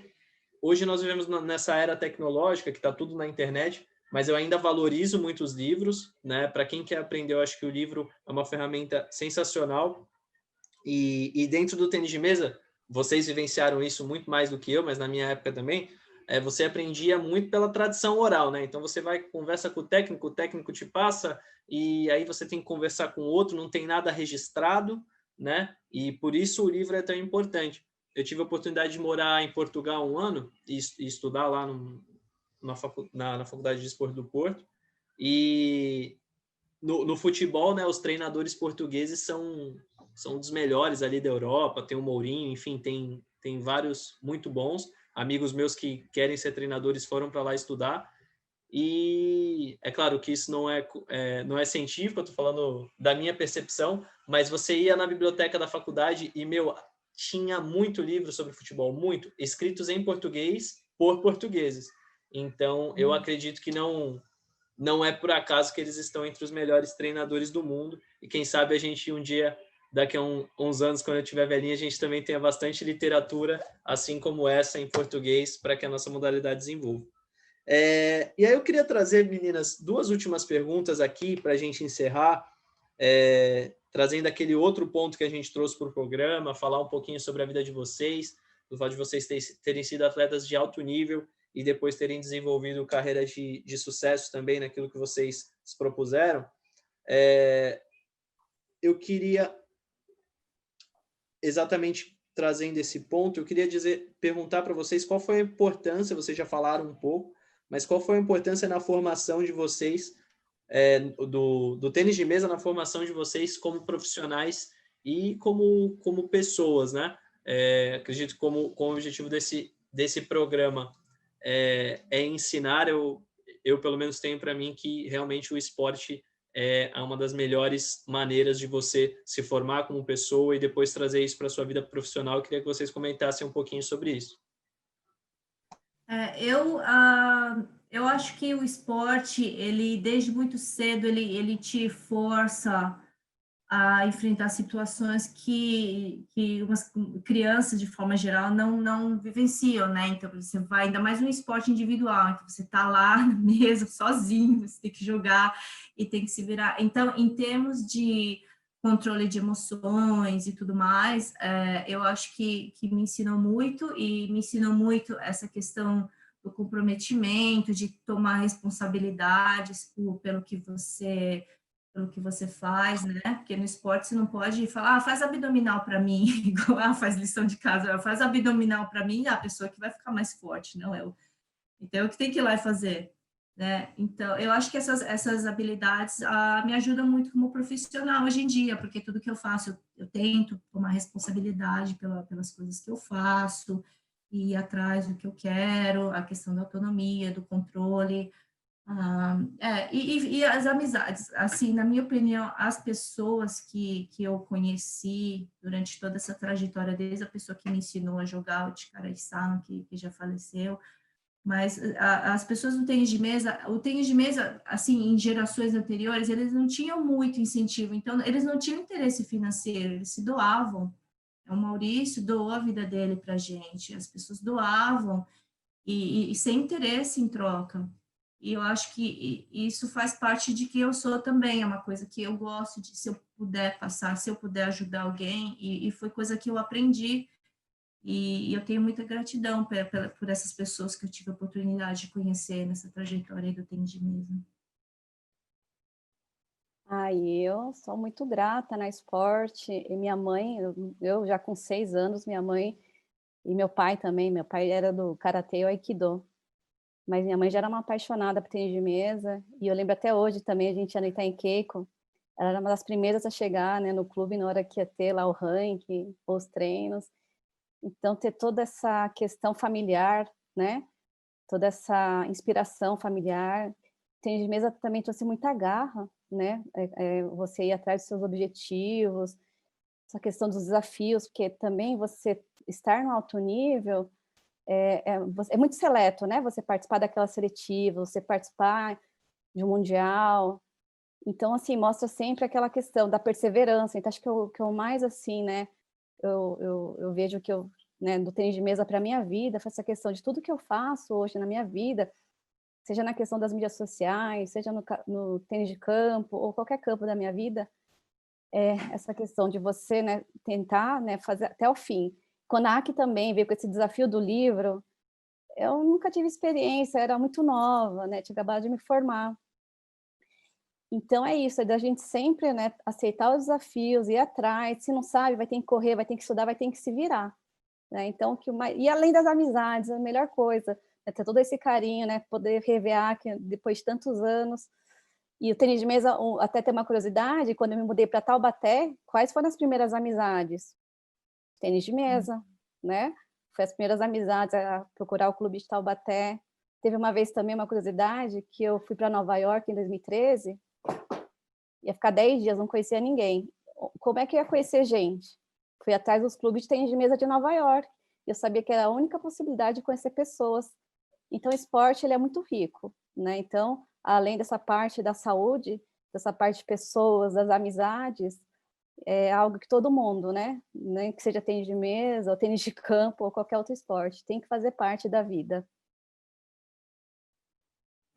hoje nós vivemos nessa era tecnológica, que está tudo na internet, mas eu ainda valorizo muito os livros, né? Para quem quer aprender, eu acho que o livro é uma ferramenta sensacional. E dentro do tênis de mesa, vocês vivenciaram isso muito mais do que eu, mas na minha época também, você aprendia muito pela tradição oral, né? Então você conversa com o técnico te passa, e aí você tem que conversar com o outro, não tem nada registrado, né? E por isso o livro é tão importante. Eu tive a oportunidade de morar em Portugal um ano e estudar lá na Faculdade de Desporto do Porto, e no futebol, né, os treinadores portugueses são dos melhores ali da Europa, tem o Mourinho, enfim, tem vários muito bons, amigos meus que querem ser treinadores foram para lá estudar, e é claro que isso não é científico, eu estou falando da minha percepção, mas você ia na biblioteca da faculdade e, tinha muito livro sobre futebol, muito, escritos em português por portugueses. Então, eu acredito que não é por acaso que eles estão entre os melhores treinadores do mundo. E quem sabe a gente um dia, daqui a uns anos, quando eu estiver velhinha, a gente também tenha bastante literatura, assim como essa, em português, para que a nossa modalidade desenvolva. E aí eu queria trazer, meninas, 2 últimas perguntas aqui para a gente encerrar, trazendo aquele outro ponto que a gente trouxe para o programa, falar um pouquinho sobre a vida de vocês. do fato de vocês terem sido atletas de alto nível e depois terem desenvolvido carreiras de sucesso também naquilo que vocês se propuseram. Eu queria, exatamente trazendo esse ponto, eu queria perguntar para vocês qual foi a importância, vocês já falaram um pouco, mas qual foi a importância na formação de vocês, do tênis de mesa, na formação de vocês como profissionais e como pessoas, né? Acredito que como o objetivo desse programa é ensinar, eu pelo menos tenho para mim que realmente o esporte é uma das melhores maneiras de você se formar como pessoa e depois trazer isso para a sua vida profissional. Eu queria que vocês comentassem um pouquinho sobre isso. Eu acho que o esporte, ele desde muito cedo, ele te força a enfrentar situações que umas crianças, de forma geral, não vivenciam, né? Então, você vai, ainda mais no esporte individual, então você está lá na mesa, sozinho, você tem que jogar e tem que se virar. Então, em termos de controle de emoções e tudo mais, eu acho que me ensinou muito, e me ensinou muito essa questão do comprometimento, de tomar responsabilidades pelo que você faz, né? Porque no esporte você não pode falar, faz abdominal para mim, igual faz lição de casa, faz abdominal para mim, a pessoa que vai ficar mais forte, não eu. Então, eu que tenho que ir lá e fazer, né? Então, eu acho que essas habilidades me ajudam muito como profissional hoje em dia, porque tudo que eu faço, eu tento tomar responsabilidade pelas coisas que eu faço, e ir atrás do que eu quero, a questão da autonomia, do controle. E as amizades, assim, na minha opinião, as pessoas que eu conheci durante toda essa trajetória, desde a pessoa que me ensinou a jogar, o Tikara-san, que já faleceu, mas as pessoas do tênis de mesa, o tênis de mesa, assim, em gerações anteriores, eles não tinham muito incentivo, então eles não tinham interesse financeiro, eles se doavam. O Maurício doou a vida dele para a gente, as pessoas doavam, e sem interesse em troca. E eu acho que isso faz parte de que eu sou também, é uma coisa que eu gosto de, se eu puder passar, se eu puder ajudar alguém, e foi coisa que eu aprendi, e eu tenho muita gratidão por essas pessoas que eu tive a oportunidade de conhecer nessa trajetória aí do tênis de mesa. Eu sou muito grata na esporte, e minha mãe, eu já com 6 anos, minha mãe e meu pai também, meu pai era do Karatê e Aikido, mas minha mãe já era uma apaixonada por tênis de mesa, e eu lembro até hoje também, a gente ia no Itaim Keiko, ela era uma das primeiras a chegar, né, no clube na hora que ia ter lá o ranking, os treinos, então ter toda essa questão familiar, né, toda essa inspiração familiar, tênis de mesa também trouxe muita garra, né, você ir atrás dos seus objetivos, essa questão dos desafios, porque também você estar no alto nível é muito seleto, né? Você participar daquela seletiva, você participar de um mundial. Então, assim, mostra sempre aquela questão da perseverança. Então, acho que eu mais, assim, né? Eu vejo que né, do tênis de mesa para a minha vida, essa questão de tudo que eu faço hoje na minha vida, seja na questão das mídias sociais, seja no tênis de campo, ou qualquer campo da minha vida, essa questão de você, né, tentar, né, fazer até o fim. Quando a ACI também veio com esse desafio do livro, eu nunca tive experiência, era muito nova, né, tinha acabado de me formar. Então é isso, é da gente sempre, né, aceitar os desafios, ir atrás, se não sabe, vai ter que correr, vai ter que estudar, vai ter que se virar. Né? Então, e além das amizades, a melhor coisa, é ter todo esse carinho, né, poder rever a ACI depois de tantos anos. E o tênis de mesa, até ter uma curiosidade, quando eu me mudei para Taubaté, quais foram as primeiras amizades? Tênis de mesa, né? Foi as primeiras amizades a procurar o clube de Taubaté. Teve uma vez também uma curiosidade, que eu fui para Nova York em 2013, ia ficar 10 dias, não conhecia ninguém. Como é que eu ia conhecer gente? Fui atrás dos clubes de tênis de mesa de Nova York. Eu sabia que era a única possibilidade de conhecer pessoas. Então, o esporte ele é muito rico, né? Então, além dessa parte da saúde, dessa parte de pessoas, das amizades, é algo que todo mundo, né? Nem que seja tênis de mesa, ou tênis de campo, ou qualquer outro esporte, tem que fazer parte da vida.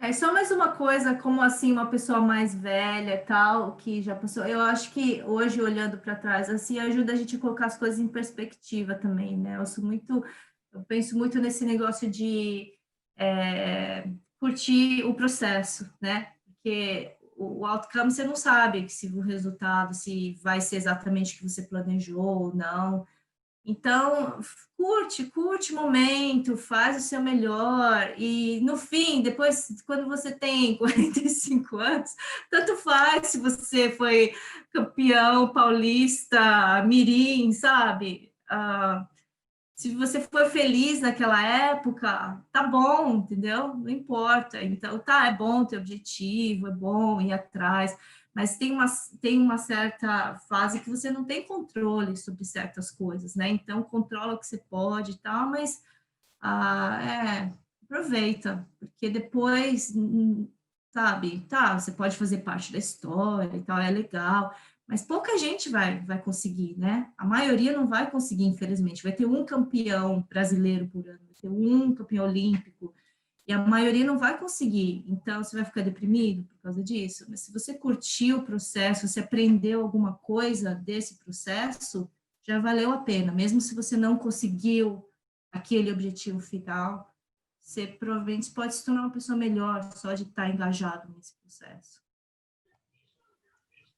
É só mais uma coisa, como assim, uma pessoa mais velha e tal, que já passou. Eu acho que hoje, olhando para trás, assim, ajuda a gente a colocar as coisas em perspectiva também, né? Eu penso muito nesse negócio de curtir o processo, né? Porque o outcome você não sabe se o resultado, se vai ser exatamente o que você planejou ou não. Então, curte o momento, faz o seu melhor, e no fim, depois, quando você tem 45 anos, tanto faz se você foi campeão paulista, mirim, sabe? Se você for feliz naquela época, tá bom, entendeu? Não importa. Então, tá, é bom ter objetivo, é bom ir atrás, mas tem uma certa fase que você não tem controle sobre certas coisas, né? Então, controla o que você pode e tal, mas aproveita, porque depois, sabe, tá, você pode fazer parte da história e tal, é legal, mas pouca gente vai conseguir, né? A maioria não vai conseguir, infelizmente. Vai ter um campeão brasileiro por ano, vai ter um campeão olímpico, e a maioria não vai conseguir. Então, você vai ficar deprimido por causa disso. Mas se você curtiu o processo, se aprendeu alguma coisa desse processo, já valeu a pena. Mesmo se você não conseguiu aquele objetivo final, você provavelmente pode se tornar uma pessoa melhor só de estar engajado nesse processo.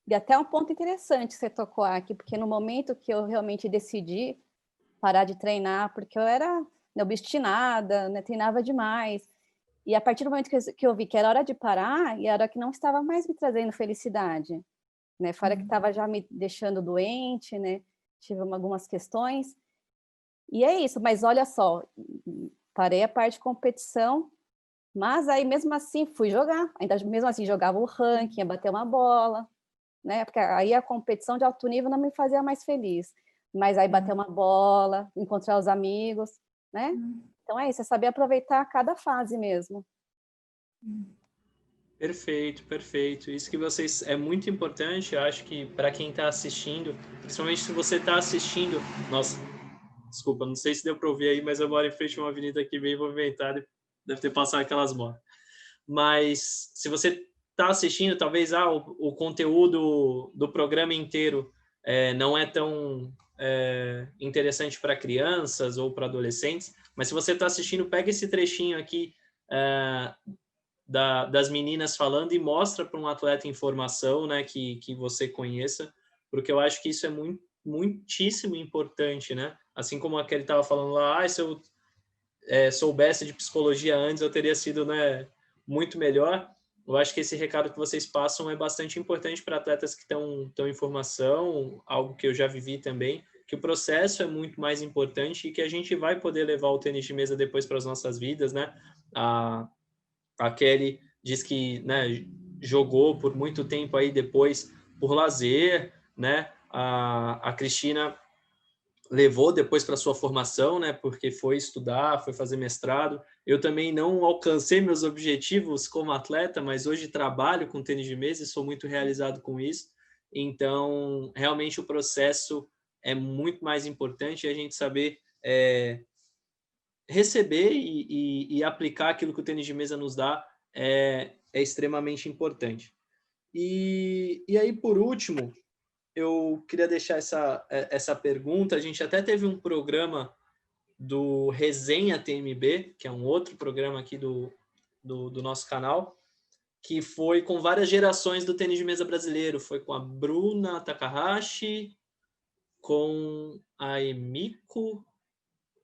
E até um ponto interessante você tocou aqui, porque no momento que eu realmente decidi parar de treinar, porque eu era, né, obstinada, né, treinava demais, e a partir do momento que eu vi que era hora de parar, e era hora que não estava mais me trazendo felicidade, né, fora que estava já me deixando doente, né, tive algumas questões, e é isso, mas olha só, parei a parte de competição, mas aí mesmo assim fui jogar, ainda mesmo assim jogava o ranking, ia bater uma bola, né? Porque aí a competição de alto nível não me fazia mais feliz. Mas aí bater uma bola, encontrar os amigos, né? Então é isso, é saber aproveitar cada fase mesmo. Perfeito, perfeito. Isso que vocês é muito importante, eu acho que para quem está assistindo, principalmente se você está assistindo, nossa, desculpa, não sei se deu para ouvir aí, mas eu moro em frente a uma avenida aqui bem movimentada, deve ter passado aquelas motos. Mas se você está assistindo, talvez o conteúdo do programa inteiro não é tão interessante para crianças ou para adolescentes, mas se você está assistindo, pega esse trechinho aqui das meninas falando e mostra para um atleta em formação, né, que você conheça, porque eu acho que isso é muitíssimo importante, né? Assim como a Kelly estava falando lá, se eu soubesse de psicologia antes, eu teria sido, né, muito melhor. Eu acho que esse recado que vocês passam é bastante importante para atletas que estão em formação, algo que eu já vivi também, que o processo é muito mais importante e que a gente vai poder levar o tênis de mesa depois para as nossas vidas, né? A Kelly diz que, né, jogou por muito tempo aí depois por lazer, né? A Cristina levou depois para sua formação, né? Porque foi estudar, foi fazer mestrado. Eu também não alcancei meus objetivos como atleta, mas hoje trabalho com tênis de mesa e sou muito realizado com isso. Então, realmente o processo é muito mais importante, a gente saber receber e aplicar aquilo que o tênis de mesa nos dá é extremamente importante. E aí, por último, eu queria deixar essa pergunta. A gente até teve um programa do Resenha TMB, que é um outro programa aqui do nosso canal, que foi com várias gerações do tênis de mesa brasileiro. Foi com a Bruna Takahashi, com a Emiko,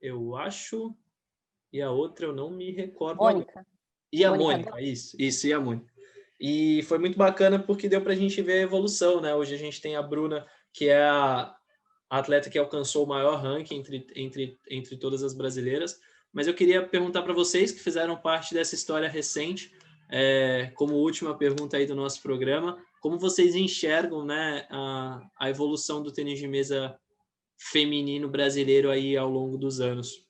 eu acho, e a outra eu não me recordo. Mônica. E a Mônica, isso, e a Mônica. E foi muito bacana porque deu para a gente ver a evolução, né? Hoje a gente tem a Bruna, que é a atleta que alcançou o maior ranking entre todas as brasileiras. Mas eu queria perguntar para vocês que fizeram parte dessa história recente, como última pergunta aí do nosso programa, como vocês enxergam, né, a evolução do tênis de mesa feminino brasileiro aí ao longo dos anos?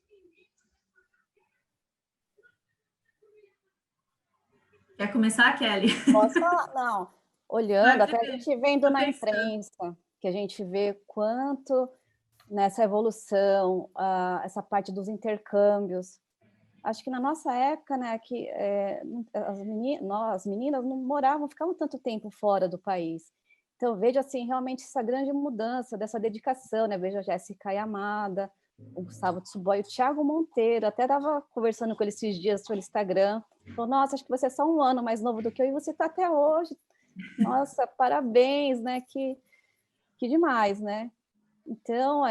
Quer começar, Kelly? Posso falar? Não. Olhando, até a gente vendo na imprensa, que a gente vê quanto nessa evolução, essa parte dos intercâmbios, acho que na nossa época, né, que as meninas não moravam, ficavam tanto tempo fora do país. Então, eu vejo, assim, realmente essa grande mudança, dessa dedicação, né, eu vejo a Jéssica Yamada, o Gustavo Tsuboy, o Thiago Monteiro, até estava conversando com ele esses dias pelo Instagram, falou, nossa, acho que você é só um ano mais novo do que eu, e você está até hoje, nossa, parabéns, né, que demais, né? Então,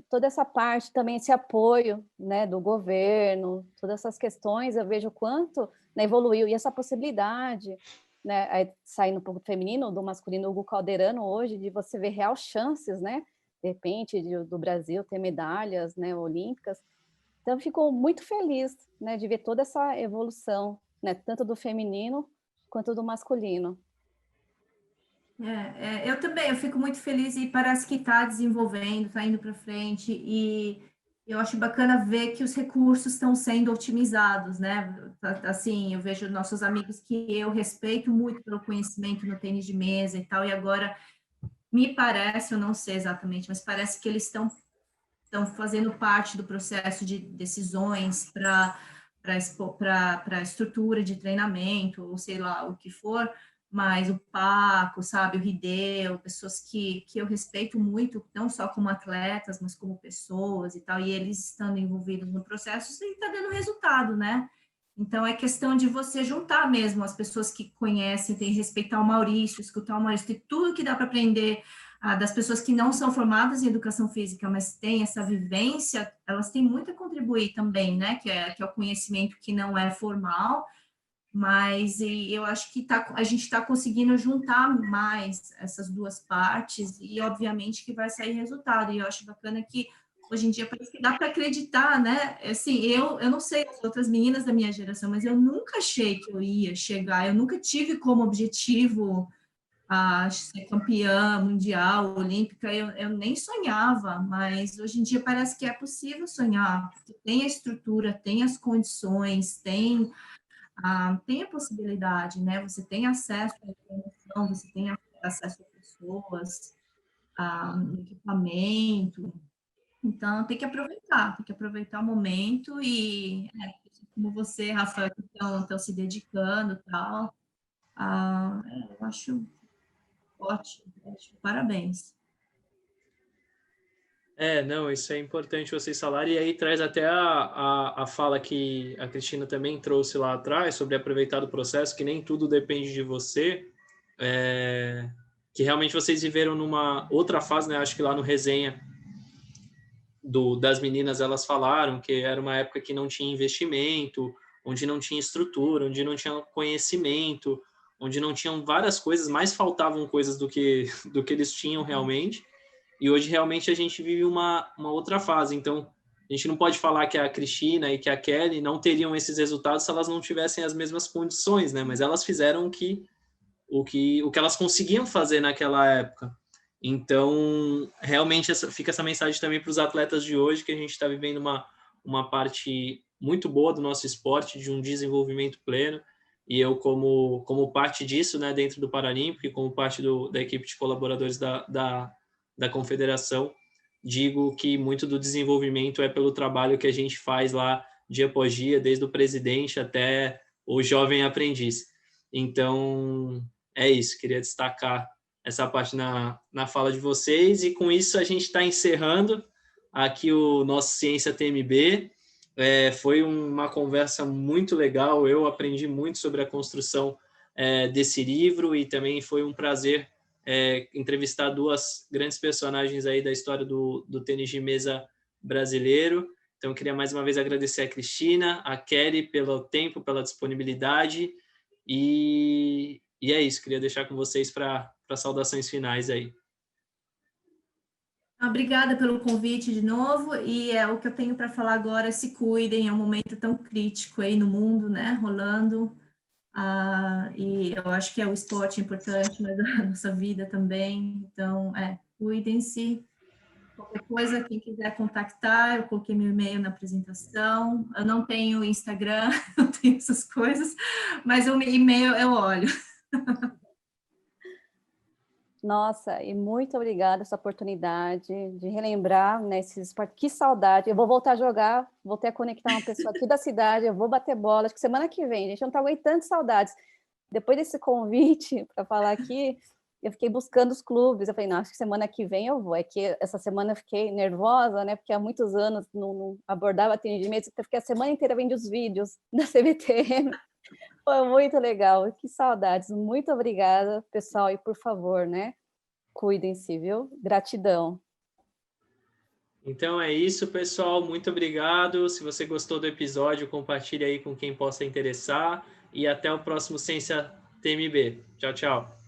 toda essa parte também, esse apoio, né, do governo, todas essas questões, eu vejo o quanto, né, evoluiu, e essa possibilidade, né, saindo um pouco do feminino, do masculino, Hugo Calderano, hoje, de você ver real chances, né, de repente, do Brasil ter medalhas, né, olímpicas. Então, eu fico muito feliz, né, de ver toda essa evolução, né, tanto do feminino quanto do masculino. Eu também, eu fico muito feliz e parece que está desenvolvendo, está indo para frente, e eu acho bacana ver que os recursos estão sendo otimizados, né? Assim, eu vejo nossos amigos que eu respeito muito pelo conhecimento no tênis de mesa e tal, e agora me parece, eu não sei exatamente, mas parece que eles estão fazendo parte do processo de decisões para a estrutura de treinamento, ou sei lá, o que for, mas o Paco, sabe, o Rideu, pessoas que eu respeito muito, não só como atletas, mas como pessoas e tal, e eles estando envolvidos no processo, isso está dando resultado, né? Então, é questão de você juntar mesmo as pessoas que conhecem, tem respeitar o Maurício, escutar o Maurício, tem tudo que dá para aprender das pessoas que não são formadas em educação física, mas têm essa vivência, elas têm muito a contribuir também, né? Que é o conhecimento que não é formal, mas eu acho que a gente está conseguindo juntar mais essas duas partes e, obviamente, que vai sair resultado. E eu acho bacana que, hoje em dia, parece que dá para acreditar, né? Assim, eu não sei as outras meninas da minha geração, mas eu nunca achei que eu ia chegar, eu nunca tive como objetivo ser campeã mundial, olímpica, eu nem sonhava, mas hoje em dia parece que é possível sonhar, porque tem a estrutura, tem as condições, tem a possibilidade, né? Você tem acesso à informação, você tem acesso a pessoas, a equipamento, então tem que aproveitar o momento e, como você, Rafael, que estão se dedicando e tal, eu acho ótimo, parabéns. Não, isso é importante vocês falarem, e aí traz até a fala que a Cristina também trouxe lá atrás, sobre aproveitar o processo, que nem tudo depende de você, que realmente vocês viveram numa outra fase, né? Acho que lá no resenha das meninas, elas falaram que era uma época que não tinha investimento, onde não tinha estrutura, onde não tinha conhecimento, onde não tinham várias coisas, mais faltavam coisas do que eles tinham realmente. E hoje realmente a gente vive uma outra fase. Então, a gente não pode falar que a Cristina e que a Kelly não teriam esses resultados se elas não tivessem as mesmas condições, né? Mas elas fizeram o que elas conseguiam fazer naquela época. Então, realmente fica essa mensagem também para os atletas de hoje, que a gente está vivendo uma parte muito boa do nosso esporte, de um desenvolvimento pleno, e eu, como parte disso, né, dentro do Paralímpico, e como parte da equipe de colaboradores da confederação, digo que muito do desenvolvimento é pelo trabalho que a gente faz lá dia após dia, desde o presidente até o jovem aprendiz. Então, é isso, queria destacar essa parte na fala de vocês, e com isso a gente está encerrando aqui o nosso Ciência TMB. Foi uma conversa muito legal, eu aprendi muito sobre a construção desse livro, e também foi um prazer entrevistar duas grandes personagens aí da história do tênis de mesa brasileiro. Então, eu queria mais uma vez agradecer a Cristina, a Kelly pelo tempo, pela disponibilidade, e é isso, queria deixar com vocês para saudações finais aí. Obrigada pelo convite de novo, e o que eu tenho para falar agora: se cuidem, é um momento tão crítico aí no mundo, né, rolando, e eu acho que o esporte é importante, mas a nossa vida também, então, cuidem-se. Qualquer coisa, quem quiser contactar, eu coloquei meu e-mail na apresentação, eu não tenho Instagram, não tenho essas coisas, mas o e-mail eu olho. Nossa, e muito obrigada essa oportunidade de relembrar, né, esses esportes. Que saudade. Eu vou voltar a jogar, voltei a conectar uma pessoa aqui da cidade, eu vou bater bola. Acho que semana que vem, gente, eu não tô aguentando saudades. Depois desse convite para falar aqui, eu fiquei buscando os clubes. Eu falei, não, acho que semana que vem eu vou. É que essa semana eu fiquei nervosa, né, porque há muitos anos não abordava atendimento, então eu fiquei a semana inteira vendo os vídeos da CBTM. Foi muito legal, que saudades. Muito obrigada, pessoal, e por favor, né? Cuidem-se, viu? Gratidão. Então é isso, pessoal. Muito obrigado. Se você gostou do episódio, compartilhe aí com quem possa interessar. E até o próximo Ciência TMB. Tchau, tchau.